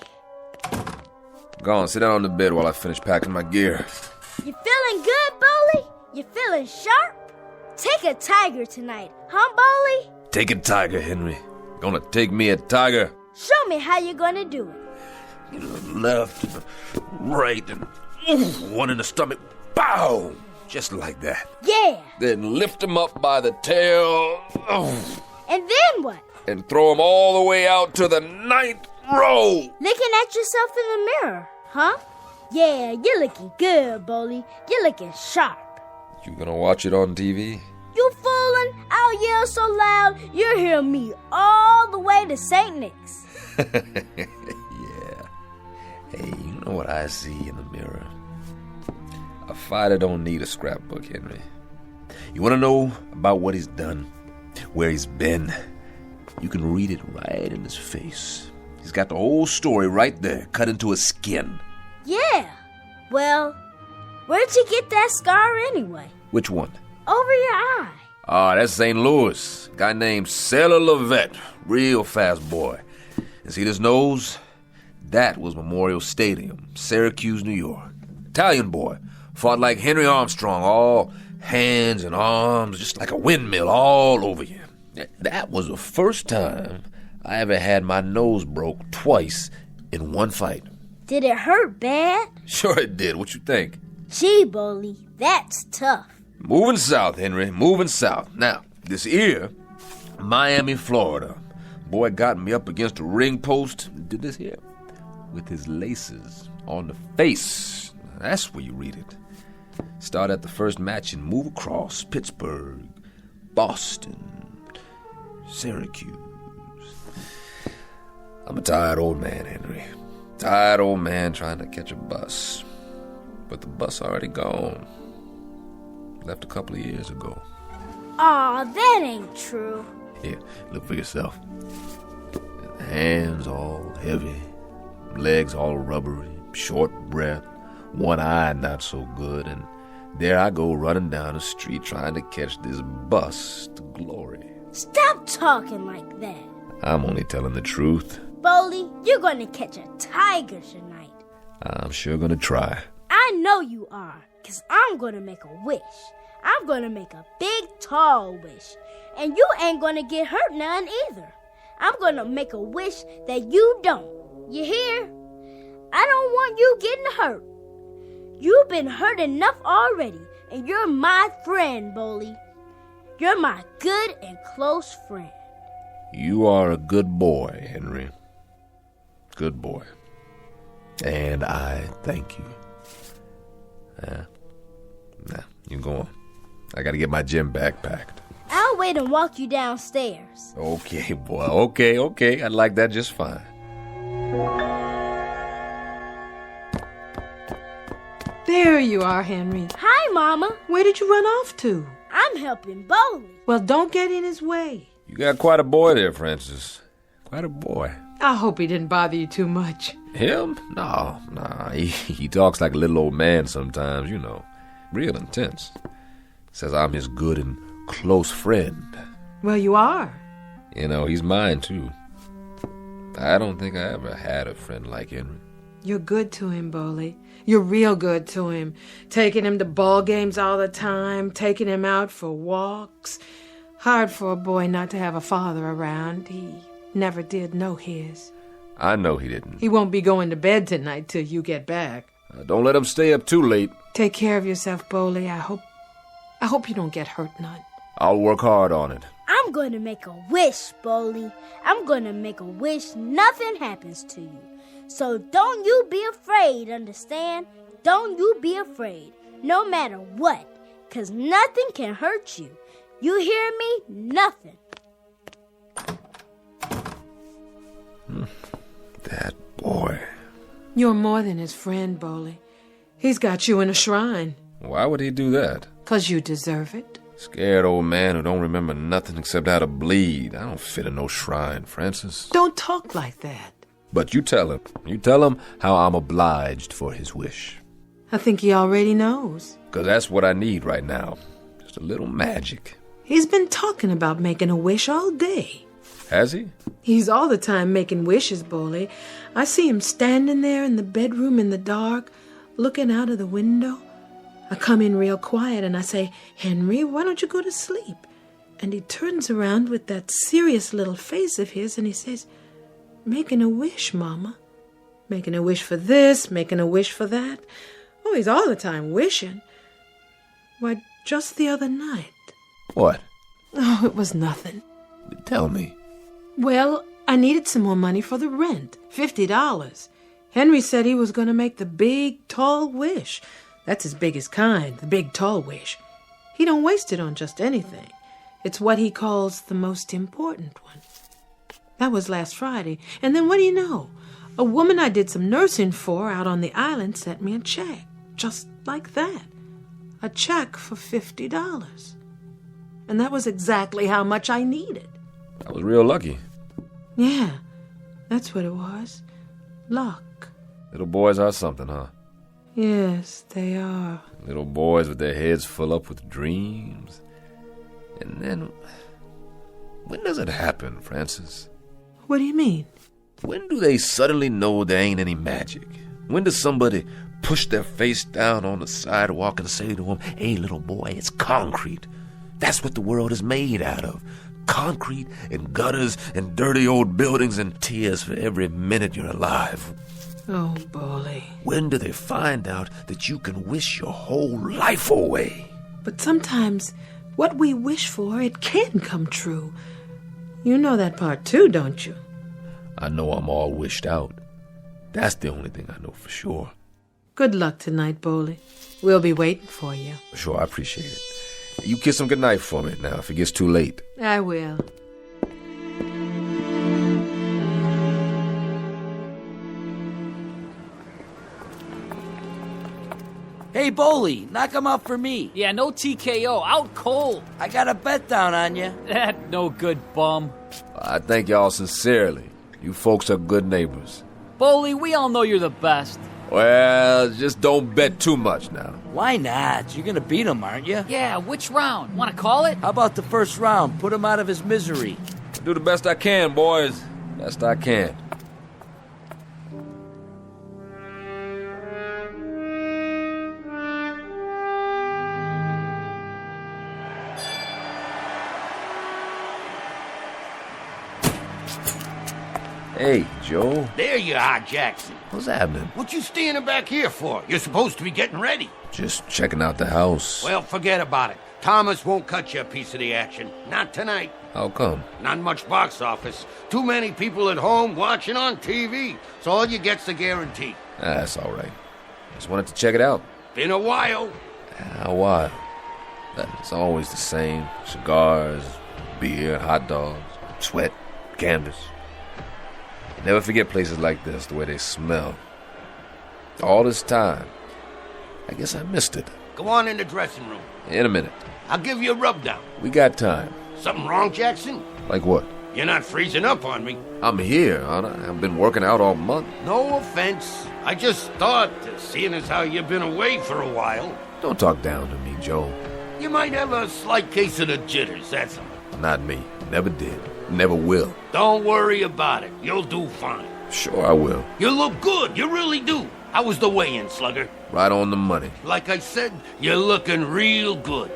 Go on, sit down on the bed while I finish packing my gear. You feeling good, Bully? You feeling sharp? Take a tiger tonight, huh, Bully? Take a tiger, Henry. Gonna take me a tiger. Show me how you're gonna do it. Left, right, and one in the stomach. Bow! Just like that. Yeah. Then lift him up by the tail. And then what? And throw him all the way out to the 9th row. Looking at yourself in the mirror, huh? Yeah, you're looking good, Bully. You're looking sharp. You gonna watch it on TV? You foolin'? I'll yell so loud, you'll hear me all the way to St. Nick's. Yeah. Hey, you know what I see in the mirror? A fighter don't need a scrapbook, Henry. You want to know about what he's done, where he's been? You can read it right in his face. He's got the whole story right there, cut into his skin. Yeah. Well, where'd you get that scar anyway? Which one? Over your eye. Ah, that's St. Louis. Guy named Sailor Levette. Real fast boy. And see this nose? That was Memorial Stadium, Syracuse, New York. Italian boy. Fought like Henry Armstrong, all hands and arms, just like a windmill all over you. That was the first time I ever had my nose broke twice in one fight. Did it hurt bad? Sure it did. What you think? Gee, Bully, that's tough. Moving south, Henry, moving south. Now, this here, Miami, Florida. Boy got me up against a ring post, did this here, with his laces on the face. That's where you read it. Start at the first match and move across Pittsburgh, Boston, Syracuse. I'm a tired old man, Henry. Tired old man trying to catch a bus. But the bus already gone. Left a couple of years ago. Aw, that ain't true. Here, look for yourself. Hands all heavy, legs all rubbery, short breath, one eye not so good, and there I go running down the street trying to catch this bus to glory. Stop talking like that. I'm only telling the truth. Bully, you're gonna catch a tiger tonight. I'm sure gonna try. I know you are, 'cause I'm gonna make a wish. I'm gonna make a big, tall wish. And you ain't gonna get hurt none either. I'm gonna make a wish that you don't. You hear? I don't want you getting hurt. You've been hurt enough already, and you're my friend, Bully. You're my good and close friend. You are a good boy, Henry. Good boy. And I thank you. You go on. I gotta get my gym bag packed. I'll wait and walk you downstairs. Okay, boy. Okay. I like that just fine. There you are, Henry. Hi, Mama. Where did you run off to? I'm helping Bully. Well, don't get in his way. You got quite a boy there, Francis. Quite a boy. I hope he didn't bother you too much. Him? No. He talks like a little old man sometimes, you know. Real intense. Says I'm his good and close friend. Well, you are. You know, he's mine, too. I don't think I ever had a friend like Henry. You're good to him, Bully. You're real good to him. Taking him to ball games all the time, taking him out for walks. Hard for a boy not to have a father around. He never did know his. I know he didn't. He won't be going to bed tonight till you get back. Don't let him stay up too late. Take care of yourself, Bully. I hope you don't get hurt none. I'll work hard on it. I'm going to make a wish, Bully. I'm going to make a wish nothing happens to you. So don't you be afraid, understand? Don't you be afraid, no matter what, 'cause nothing can hurt you. You hear me? Nothing. That boy. You're more than his friend, Bully. He's got you in a shrine. Why would he do that? 'Cause you deserve it. Scared old man who don't remember nothing except how to bleed. I don't fit in no shrine, Francis. Don't talk like that. But you tell him. You tell him how I'm obliged for his wish. I think he already knows. 'Cause that's what I need right now. Just a little magic. He's been talking about making a wish all day. Has he? He's all the time making wishes, Bully. I see him standing there in the bedroom in the dark, looking out of the window. I come in real quiet and I say, "Henry, why don't you go to sleep?" And he turns around with that serious little face of his and he says, "Making a wish, Mama. Making a wish for this, making a wish for that." Oh, he's all the time wishing. Why, just the other night. What? Oh, it was nothing. Tell me. Well, I needed some more money for the rent, $50. Henry said he was going to make the big, tall wish. That's his biggest kind, the big, tall wish. He don't waste it on just anything. It's what he calls the most important one. That was last Friday. And then what do you know? A woman I did some nursing for out on the island sent me a check, just like that. A check for $50. And that was exactly how much I needed. I was real lucky. Yeah, that's what it was. Luck. Little boys are something, huh? Yes, they are. Little boys with their heads full up with dreams. And then, when does it happen, Francis? What do you mean? When do they suddenly know there ain't any magic? When does somebody push their face down on the sidewalk and say to them, "Hey, little boy, it's concrete. That's what the world is made out of. Concrete and gutters and dirty old buildings and tears for every minute you're alive." Oh, Bully. When do they find out that you can wish your whole life away? But sometimes what we wish for, it can come true. You know that part too, don't you? I know I'm all wished out. That's the only thing I know for sure. Good luck tonight, Bully. We'll be waiting for you. Sure, I appreciate it. You kiss him goodnight for me now if it gets too late. I will. Hey, Bully, knock him out for me. Yeah, no TKO, out cold. I got a bet down on you. That no good bum. I thank y'all sincerely. You folks are good neighbors. Bully, we all know you're the best. Well, just don't bet too much now. Why not? You're gonna beat him, aren't you? Yeah, which round? Want to call it? How about the first round? Put him out of his misery. I'll do the best I can, boys. Best I can. Hey, Joe. There you are, Jackson. What's happening? What you standing back here for? You're supposed to be getting ready. Just checking out the house. Well, forget about it. Thomas won't cut you a piece of the action. Not tonight. How come? Not much box office. Too many people at home watching on TV. So all you get's a guarantee. That's all right. Just wanted to check it out. Been a while. A while. It's always the same. Cigars, beer, hot dogs, sweat, canvas. Never forget places like this, the way they smell. All this time, I guess I missed it. Go on in the dressing room. In a minute. I'll give you a rub down. We got time. Something wrong, Jackson? Like what? You're not freezing up on me. I'm here, aren't I? I've been working out all month. No offense. I just thought, seeing as how you've been away for a while. Don't talk down to me, Joe. You might have a slight case of the jitters, that's all. Not me. Never did. Never will. Don't worry about it. You'll do fine. Sure I will. You look good. You really do. How was the weigh-in, Slugger? Right on the money. Like I said, you're looking real good.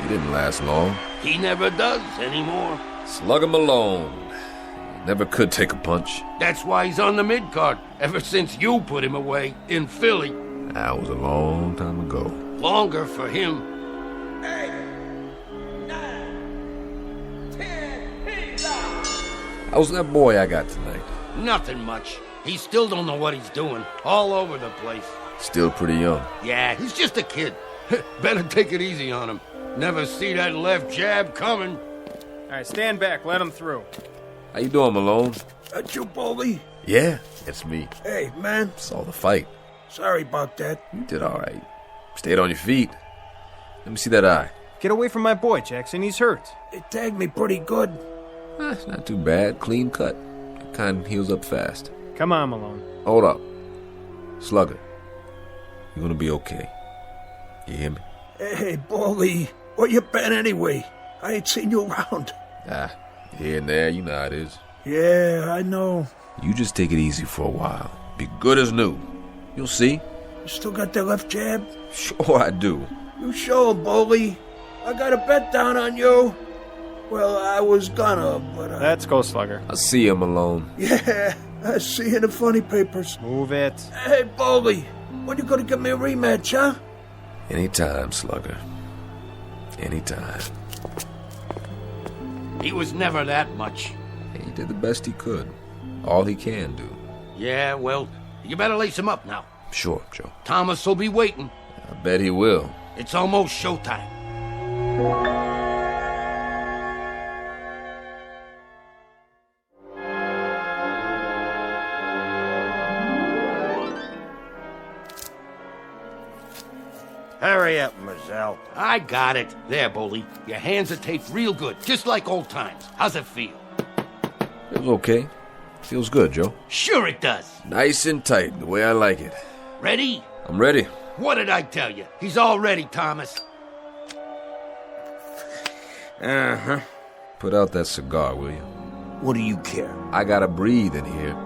He didn't last long. He never does anymore. Slugger Malone. Never could take a punch. That's why he's on the mid-card, ever since you put him away in Philly. That was a long time ago. Longer for him. 8, 9, 10, How's that boy I got tonight? Nothing much. He still don't know what he's doing. All over the place. Still pretty young. Yeah, he's just a kid. Better take it easy on him. Never see that left jab coming. All right, stand back. Let him through. How you doing, Malone? That you, Bully? Yeah, it's me. Hey, man. Saw the fight. Sorry about that. You did all right. Stayed on your feet. Let me see that eye. Get away from my boy, Jackson. He's hurt. It tagged me pretty good. It's not too bad. Clean cut. Kind heals up fast. Come on, Malone. Hold up. Slugger, you're gonna be okay. You hear me? Hey, Baldy, where you been anyway? I ain't seen you around. Here and there, you know how it is. Yeah, I know. You just take it easy for a while. Be good as new. You'll see. You still got that left jab? Sure I do. You show, Baldy. I got a bet down on you. Well, I was gonna, but Let's go, Slugger. I'll see you, Malone. Yeah, I see you in the funny papers. Move it. Hey, Baldy, when you gonna give me a rematch, huh? Anytime, Slugger. Anytime. He was never that much. He did the best he could. All he can do. Yeah, well, you better lace him up now. Sure, Joe. Thomas will be waiting. I bet he will. It's almost showtime. Hurry up, Mazel. I got it. There, Bully. Your hands are taped real good, just like old times. How's it feel? Feels okay. Feels good, Joe. Sure it does. Nice and tight, the way I like it. Ready? I'm ready. What did I tell you? He's all ready, Thomas. Uh-huh. Put out that cigar, will you? What do you care? I gotta breathe in here.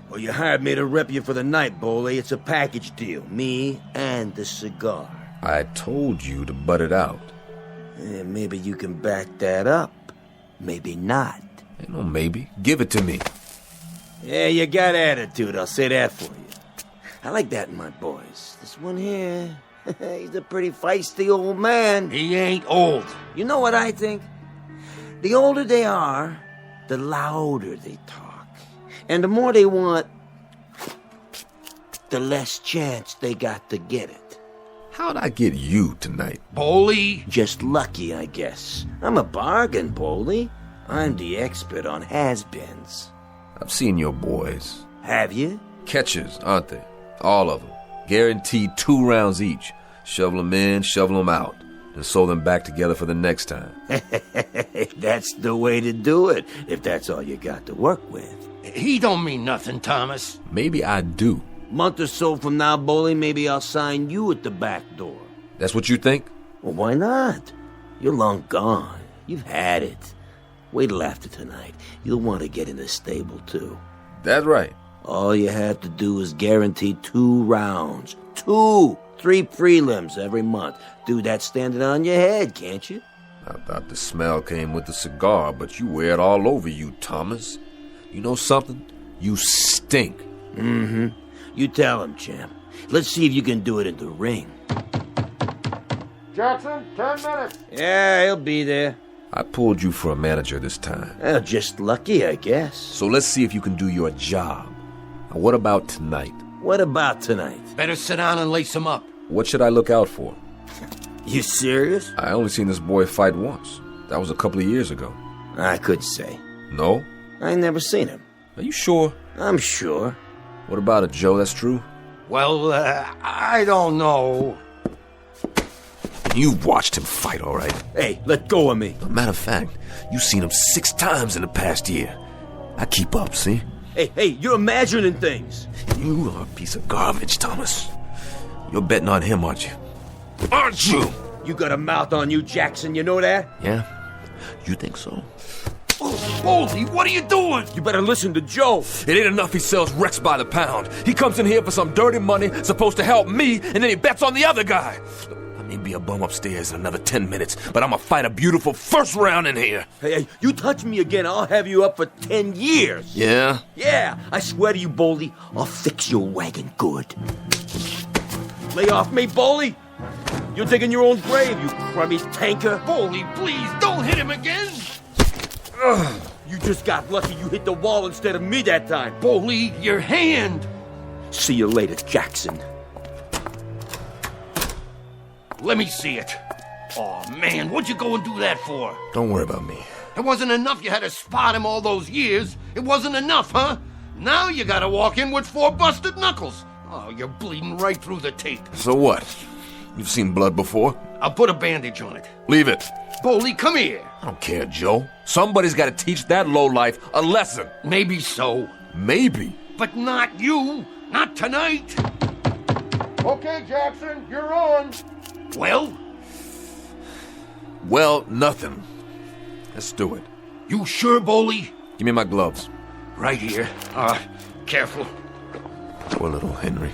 Well, you hired me to rep you for the night, Boley. It's a package deal. Me and the cigar. I told you to butt it out. Maybe you can back that up. Maybe not. Ain't no maybe. Give it to me. Yeah, you got attitude, I'll say that for you. I like that in my boys. This one here, he's a pretty feisty old man. He ain't old. You know what I think? The older they are, the louder they talk. And the more they want, the less chance they got to get it. How'd I get you tonight? Boley? Just lucky, I guess. I'm a bargain, Boley. I'm the expert on has-beens. I've seen your boys. Have you? Catchers, aren't they? All of them. Guaranteed 2 rounds each. Shovel them in, shovel them out. And sew them back together for the next time. That's the way to do it, if that's all you got to work with. He don't mean nothing, Thomas. Maybe I do. Month or so from now, Boley, maybe I'll sign you at the back door. That's what you think? Well, why not? You're long gone. You've had it. Wait till after tonight. You'll want to get in the stable, too. That's right. All you have to do is guarantee 2 rounds. 2! 3 prelims every month. Do that standing on your head, can't you? I thought the smell came with the cigar, but you wear it all over you, Thomas. You know something? You stink. Mm-hmm. You tell him, champ. Let's see if you can do it in the ring. Jackson, 10 minutes. Yeah, he'll be there. I pulled you for a manager this time. Well, just lucky, I guess. So let's see if you can do your job. Now, what about tonight? What about tonight? Better sit down and lace him up. What should I look out for? You serious? I only seen this boy fight once. That was a couple of years ago. I could say. No? I never seen him. Are you sure? I'm sure. What about it, Joe? That's true? Well, I don't know. You've watched him fight, all right? Hey, let go of me. As a matter of fact, you've seen him 6 times in the past year. I keep up, see? Hey, you're imagining things. You are a piece of garbage, Thomas. You're betting on him, aren't you? Aren't you? You got a mouth on you, Jackson, you know that? Yeah? You think so? Oh, Boldy, what are you doing? You better listen to Joe. It ain't enough he sells Rex by the pound. He comes in here for some dirty money, supposed to help me, and then he bets on the other guy. I may be a bum upstairs in another 10 minutes, but I'm gonna fight a beautiful first round in here. Hey, you touch me again, I'll have you up for 10 years. Yeah? Yeah, I swear to you, Boldy, I'll fix your wagon good. Lay off me, Boldy. You're digging your own grave, you crummy tanker. Boldy, please, don't hit him again. Ugh, you just got lucky you hit the wall instead of me that time. Boldy, your hand. See you later, Jackson. Let me see it. Oh, man, what'd you go and do that for? Don't worry about me. It wasn't enough you had to spot him all those years. It wasn't enough, huh? Now you gotta walk in with 4 busted knuckles. Oh, you're bleeding right through the tape. So what? You've seen blood before? I'll put a bandage on it. Leave it. Boley, come here. I don't care, Joe. Somebody's got to teach that lowlife a lesson. Maybe so. Maybe. But not you. Not tonight. Okay, Jackson, you're on. Well? Well, nothing. Let's do it. You sure, Boley? Give me my gloves. Right here. Careful. Poor little Henry.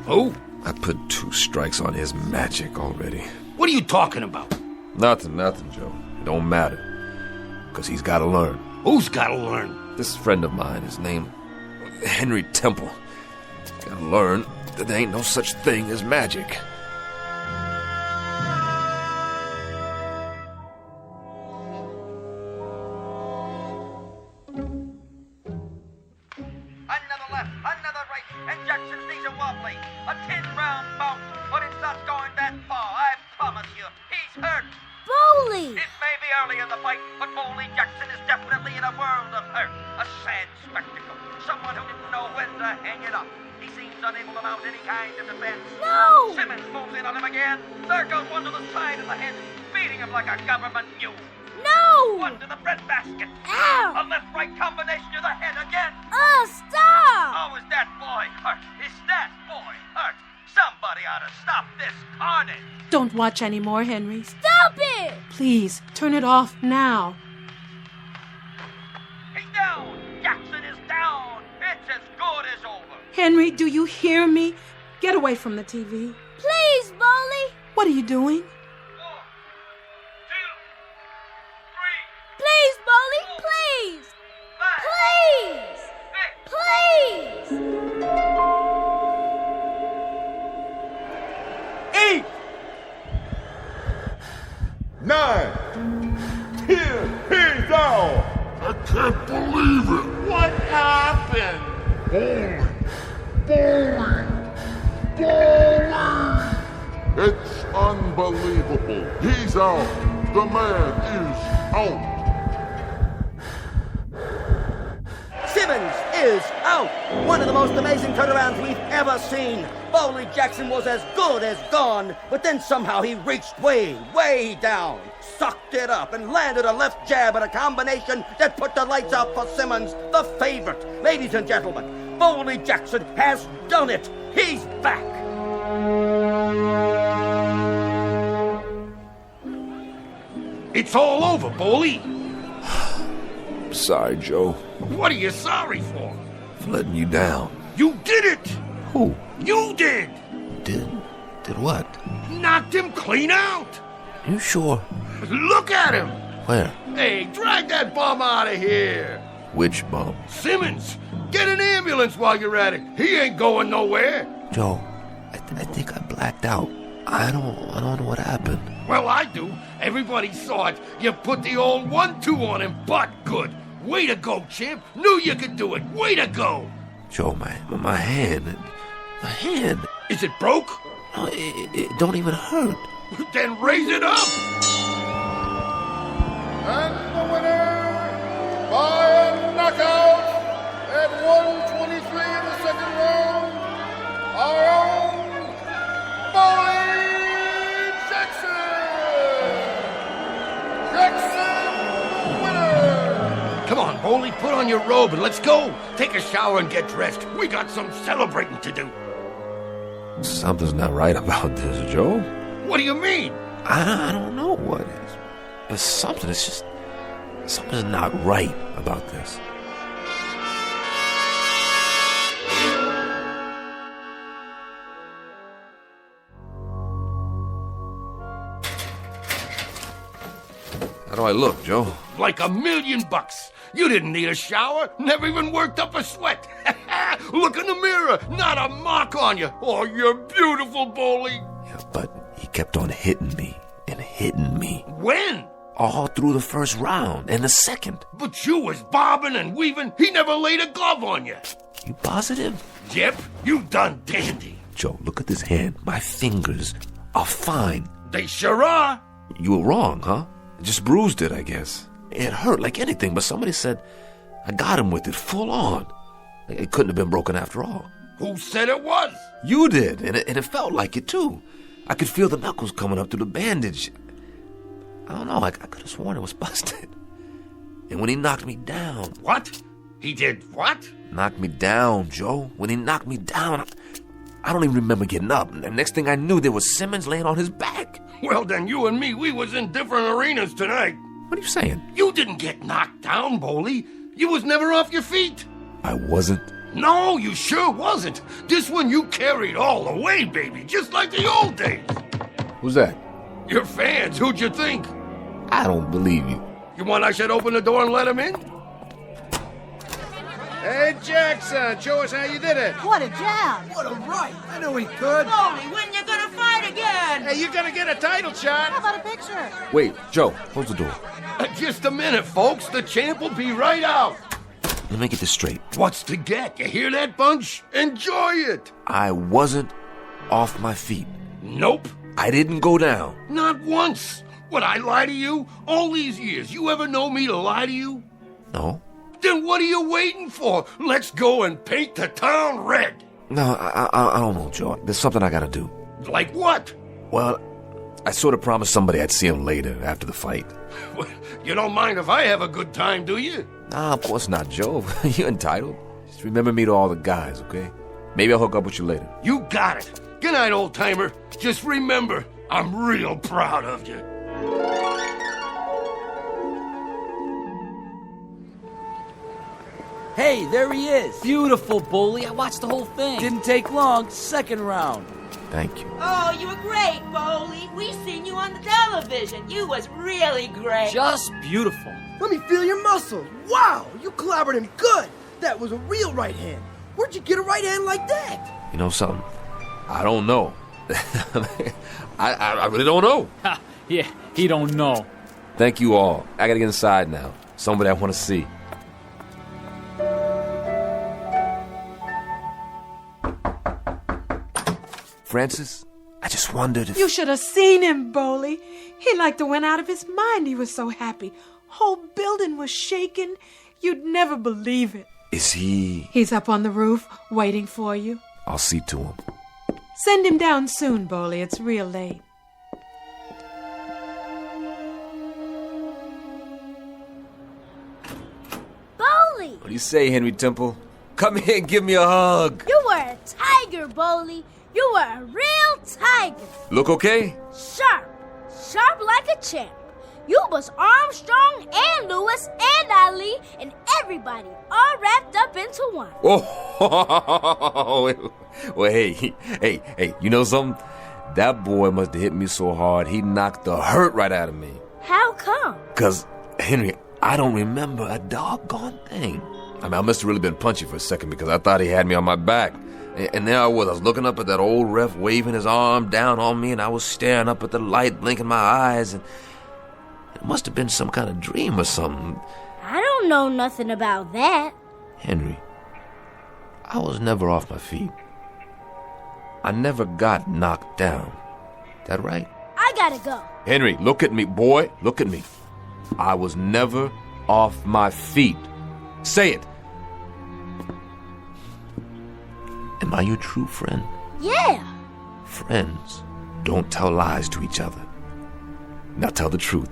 Who? I put 2 strikes on his magic already. What are you talking about? Nothing, Joe. It don't matter. Because he's got to learn. Who's got to learn? This friend of mine is named Henry Temple. He's got to learn that there ain't no such thing as magic. Another left, another right, and Jackson's knees are wobbly. A 10-round bout, but it's not going that far, I promise you. He's hurt. Boley! It may be early in the fight, but Boley Jackson is definitely in a world of hurt. A sad spectacle. Someone who didn't know when to hang it up. He seems unable to mount any kind of defense. No! Simmons moves in on him again. There goes one to the side of the head, beating him like a government mule. No! One to the breadbasket. Ow! A left-right combination to the head again. Stop! Oh, is that boy hurt? Is that boy hurt? Somebody ought to stop this carnage. Don't watch anymore, Henry. Stop it! Please, turn it off now. He's down. Jackson is down. It's as good as over. Henry, do you hear me? Get away from the TV. Please, Boley! What are you doing? 1, 2, 3. Please, Boley, please! 5, 6, Please! Please! 8, 9, 10, he's down. I can't believe it. What happened? Boley. It's unbelievable. He's out. The man is out. Simmons is out. One of the most amazing turnarounds we've ever seen. Boley Jackson was as good as gone, but then somehow he reached way, way down, sucked it up, and landed a left jab and a combination that put the lights out for Simmons, the favorite. Ladies and gentlemen, Boley Jackson has done it. He's back. It's all over, Boley. Sorry, Joe. What are you sorry for? For letting you down. You did it! Who? You did! Did what? Knocked him clean out! You sure? Look at him! Where? Hey, drag that bum out of here! Which bum? Simmons! Get an ambulance while you're at it! He ain't going nowhere! Joe, I think I blacked out. I don't know what happened. Well, I do. Everybody saw it. You put the old 1-2 on him, but good. Way to go, champ. Knew you could do it. Way to go. Joe, my hand. My hand. Is it broke? No, it don't even hurt. Then raise it up. And the winner by a knockout at 123 in the second round, our own Boley Jackson. Jackson, the winner. Come on, Boley, put on your robe and let's go. Take a shower and get dressed. We got some celebrating to do. Something's not right about this, Joe. What do you mean? I don't know what is. But something's not right about this. How do I look, Joe? Like $1,000,000. You didn't need a shower. Never even worked up a sweat. Look in the mirror. Not a mark on you. Oh, you're beautiful, Boley. Yeah, but he kept on hitting me and hitting me. When? All through the first round and the second. But you was bobbing and weaving. He never laid a glove on you. You positive? Yep, you done dandy. Joe, look at this hand. My fingers are fine. They sure are. You were wrong, huh? Just bruised it, I guess. It hurt like anything, but somebody said I got him with it full on. It couldn't have been broken after all. Who said it was? You did, and it felt like it, too. I could feel the knuckles coming up through the bandage. I don't know, I could have sworn it was busted. And when he knocked me down... What? He did what? Knocked me down, Joe. When he knocked me down, I don't even remember getting up. And the next thing I knew, there was Simmons laying on his back. Well, then you and me, we was in different arenas tonight. What are you saying? You didn't get knocked down, Boley. You was never off your feet. I wasn't? No, you sure wasn't. This one you carried all the way, baby, just like the old days. Who's that? Your fans, who'd you think? I don't believe you. You want I should open the door and let him in? Hey, Jackson, show us how you did it. What a jab. What a right. I knew he could. Boley, when you gonna fight again? Hey, you're gonna get a title shot. How about a picture? Wait, Joe, close the door. Just a minute, folks. The champ will be right out. Let me get this straight. What's to get? You hear that, Bunch? Enjoy it. I wasn't off my feet. Nope. I didn't go down. Not once. Would I lie to you? All these years, you ever know me to lie to you? No. Then what are you waiting for? Let's go and paint the town red. No, I don't know, Joe. There's something I gotta do. Like what? Well, I sort of promised somebody I'd see him later, after the fight. You don't mind if I have a good time, do you? Nah, of course not, Joe. You're entitled. Just remember me to all the guys, okay? Maybe I'll hook up with you later. You got it. Good night, old-timer. Just remember, I'm real proud of you. Hey, there he is. Beautiful, Boley. I watched the whole thing. Didn't take long. Second round. Thank you. Oh, you were great, Boley. We seen you on the television. You was really great. Just beautiful. Let me feel your muscles. Wow, you clobbered him good. That was a real right hand. Where'd you get a right hand like that? You know something? I don't know. I really don't know. Yeah, he don't know. Thank you all. I gotta get inside now. Somebody I want to see. Francis, I just wondered if... You should have seen him, Boley. He like to went out of his mind. He was so happy. Whole building was shaking. You'd never believe it. Is he... He's up on the roof, waiting for you. I'll see to him. Send him down soon, Boley. It's real late. Boley! What do you say, Henry Temple? Come here and give me a hug. You were a tiger, Boley. You were a real tiger. Look okay? Sharp. Sharp like a champ. You was Armstrong and Lewis and Ali and everybody all wrapped up into one. Oh, well, hey, you know something? That boy must have hit me so hard, he knocked the hurt right out of me. How come? 'Cause, Henry, I don't remember a doggone thing. I must have really been punchy for a second because I thought he had me on my back. And there I was looking up at that old ref waving his arm down on me, and I was staring up at the light, blinking my eyes, and it must have been some kind of dream or something. I don't know nothing about that. Henry, I was never off my feet. I never got knocked down. That right? I gotta go. Henry, look at me, boy. Look at me. I was never off my feet. Say it. Am I your true friend? Yeah. Friends don't tell lies to each other. Now tell the truth.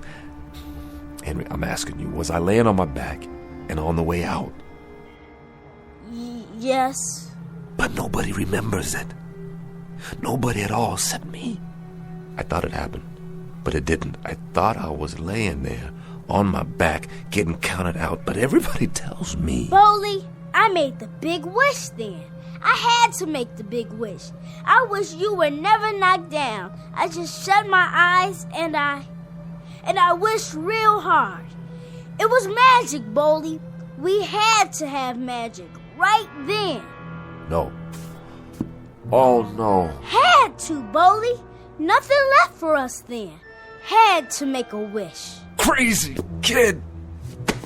Henry, I'm asking you, was I laying on my back and on the way out? Yes. But nobody remembers it. Nobody at all except me. I thought it happened, but it didn't. I thought I was laying there on my back getting counted out, but everybody tells me. Boley, I made the big wish then. I had to make the big wish. I wish you were never knocked down. I just shut my eyes and I wished real hard. It was magic, Boley. We had to have magic right then. No. Oh, no. Had to, Boley. Nothing left for us then. Had to make a wish. Crazy kid.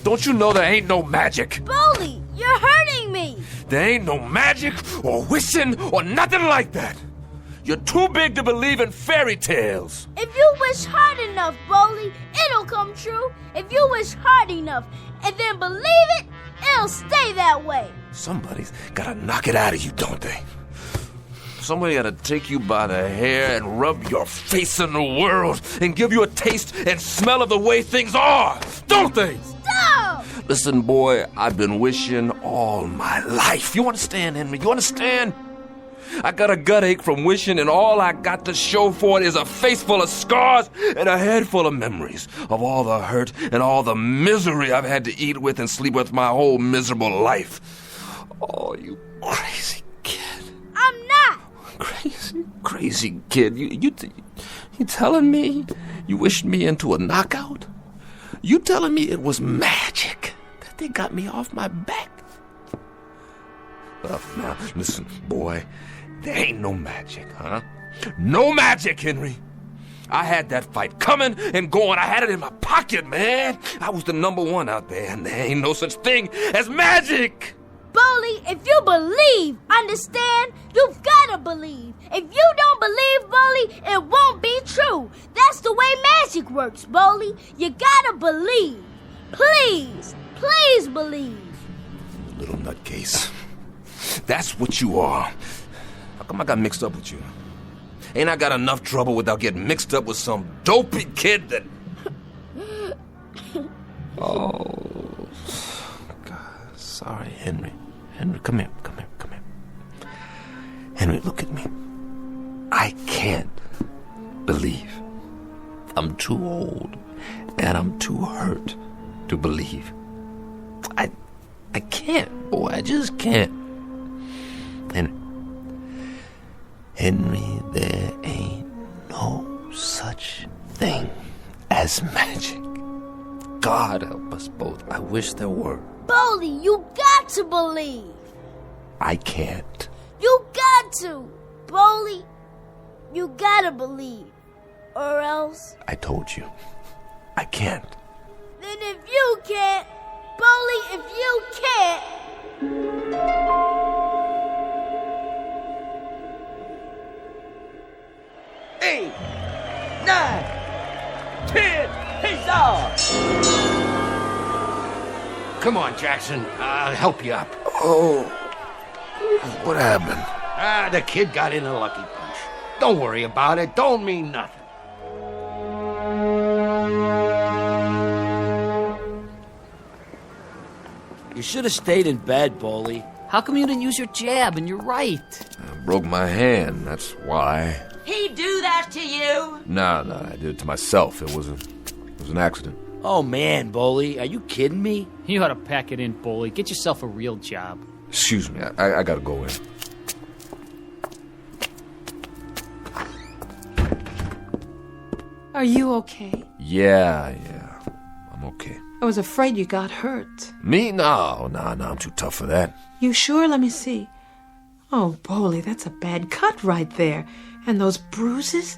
Don't you know there ain't no magic? Boley, you're hurting me. There ain't no magic or wishing or nothing like that. You're too big to believe in fairy tales. If you wish hard enough, Boley, it'll come true. If you wish hard enough and then believe it, it'll stay that way. Somebody's gotta knock it out of you, don't they? Somebody ought to take you by the hair and rub your face in the world and give you a taste and smell of the way things are, don't they? Stop! Listen, boy, I've been wishing all my life. You understand, Henry? You understand? I got a gut ache from wishing, and all I got to show for it is a face full of scars and a head full of memories of all the hurt and all the misery I've had to eat with and sleep with my whole miserable life. Oh, you crazy kid. I'm not. Crazy kid. You telling me you wished me into a knockout? You telling me it was magic that they got me off my back? Now, listen, boy, there ain't no magic, huh? No magic, Henry. I had that fight coming and going. I had it in my pocket, man. I was the number one out there, and there ain't no such thing as magic. Bully, if you believe, understand? You've gotta believe. If you don't believe, Bully, it won't be true. That's the way magic works, Bully. You gotta believe. Please, please believe. Little nutcase. That's what you are. How come I got mixed up with you? Ain't I got enough trouble without getting mixed up with some dopey kid that... Oh, God, sorry, Henry. Henry, come here. Henry, look at me. I can't believe. I'm too old, and I'm too hurt to believe. I can't, boy, I just can't. Henry, there ain't no such thing as magic. God help us both. I wish there were. Bully, you got to believe. I can't. You got to. Bully, you gotta believe. Or else... I told you. I can't. Then if you can't, Bully, if you can't... 8, 9, 10, he's off! Come on, Jackson. I'll help you up. Oh, what happened? The kid got in a lucky punch. Don't worry about it. Don't mean nothing. You should have stayed in bed, Bully. How come you didn't use your jab and your right? I broke my hand, that's why. He do that to you? No, I did it to myself. It was an accident. Oh, man, Bully. Are you kidding me? You ought to pack it in, Bully. Get yourself a real job. Excuse me, I gotta go in. Are you okay? Yeah, I'm okay. I was afraid you got hurt. Me? No, I'm too tough for that. You sure? Let me see. Oh, Bully, that's a bad cut right there. And those bruises?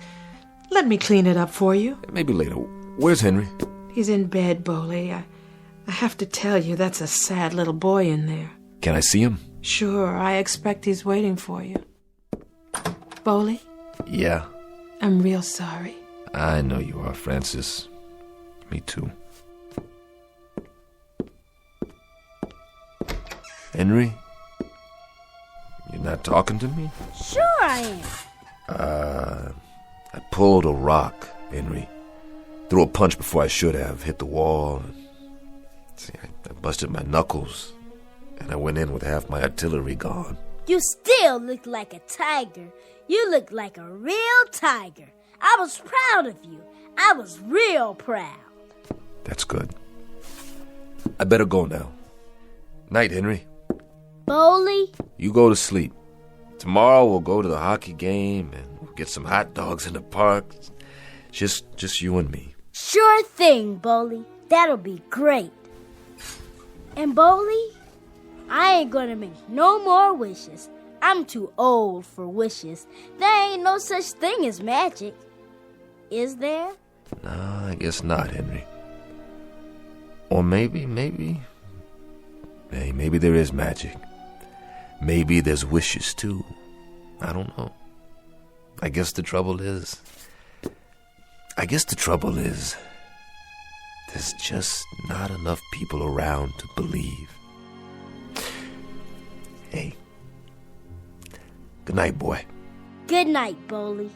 Let me clean it up for you. Maybe later. Where's Henry? He's in bed, Bully. I have to tell you, that's a sad little boy in there. Can I see him? Sure, I expect he's waiting for you. Bully? Yeah? I'm real sorry. I know you are, Francis. Me too. Henry? You're not talking to me? Sure I am. I pulled a rock, Henry. Threw a punch before I should have. Hit the wall. See, I busted my knuckles. And I went in with half my artillery gone. You still look like a tiger. You look like a real tiger. I was proud of you. I was real proud. That's good. I better go now. Night, Henry. Bully? You go to sleep. Tomorrow we'll go to the hockey game and we'll get some hot dogs in the park. Just you and me. Sure thing, Bully. That'll be great. And Bully, I ain't gonna make no more wishes. I'm too old for wishes. There ain't no such thing as magic. Is there? No, I guess not, Henry. Or maybe there is magic. Maybe there's wishes, too. I don't know. I guess the trouble is, there's just not enough people around to believe. Hey, good night, boy. Good night, Boley.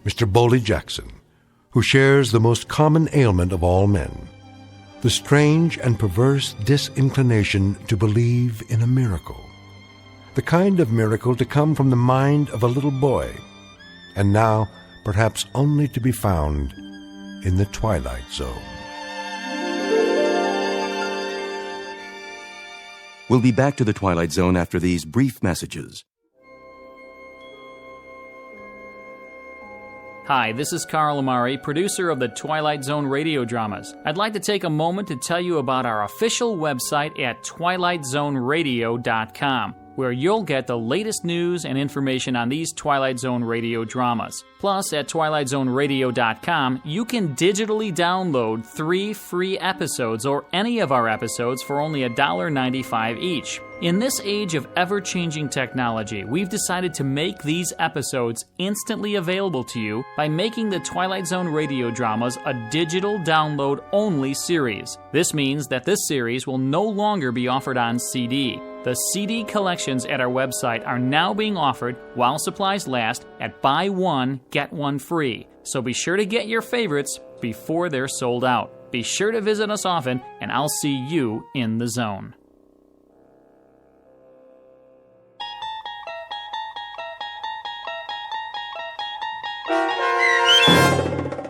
Mr. Boley Jackson, who shares the most common ailment of all men, the strange and perverse disinclination to believe in a miracle, the kind of miracle to come from the mind of a little boy, and now perhaps only to be found in the Twilight Zone. We'll be back to the Twilight Zone after these brief messages. Hi, this is Carl Amari, producer of the Twilight Zone radio dramas. I'd like to take a moment to tell you about our official website at twilightzoneradio.com, where you'll get the latest news and information on these Twilight Zone radio dramas. Plus, at twilightzoneradio.com, you can digitally download 3 free episodes or any of our episodes for only $1.95 each. In this age of ever-changing technology, we've decided to make these episodes instantly available to you by making the Twilight Zone radio dramas a digital download-only series. This means that this series will no longer be offered on CD. The CD collections at our website are now being offered while supplies last at buy one, get one free. So be sure to get your favorites before they're sold out. Be sure to visit us often, and I'll see you in the zone.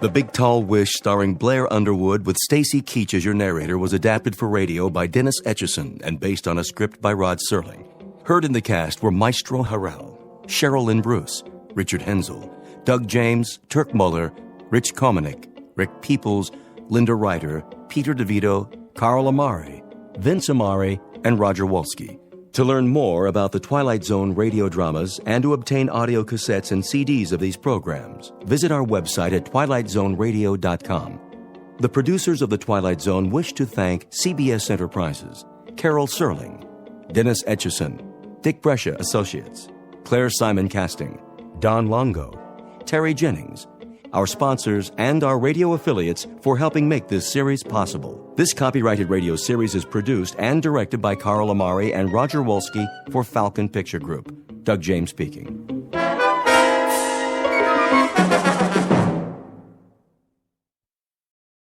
The Big Tall Wish, starring Blair Underwood with Stacy Keach as your narrator, was adapted for radio by Dennis Etchison and based on a script by Rod Serling. Heard in the cast were Maestro Harrell, Cheryl Lynn Bruce, Richard Hensel, Doug James, Turk Muller, Rich Komanek, Rick Peoples, Linda Ryder, Peter DeVito, Carl Amari, Vince Amari, and Roger Wolski. To learn more about the Twilight Zone radio dramas and to obtain audio cassettes and CDs of these programs, visit our website at twilightzoneradio.com. The producers of The Twilight Zone wish to thank CBS Enterprises, Carol Serling, Dennis Etchison, Dick Brescia Associates, Claire Simon Casting, Don Longo, Terry Jennings, our sponsors, and our radio affiliates for helping make this series possible. This copyrighted radio series is produced and directed by Carl Amari and Roger Wolski for Falcon Picture Group. Doug James speaking.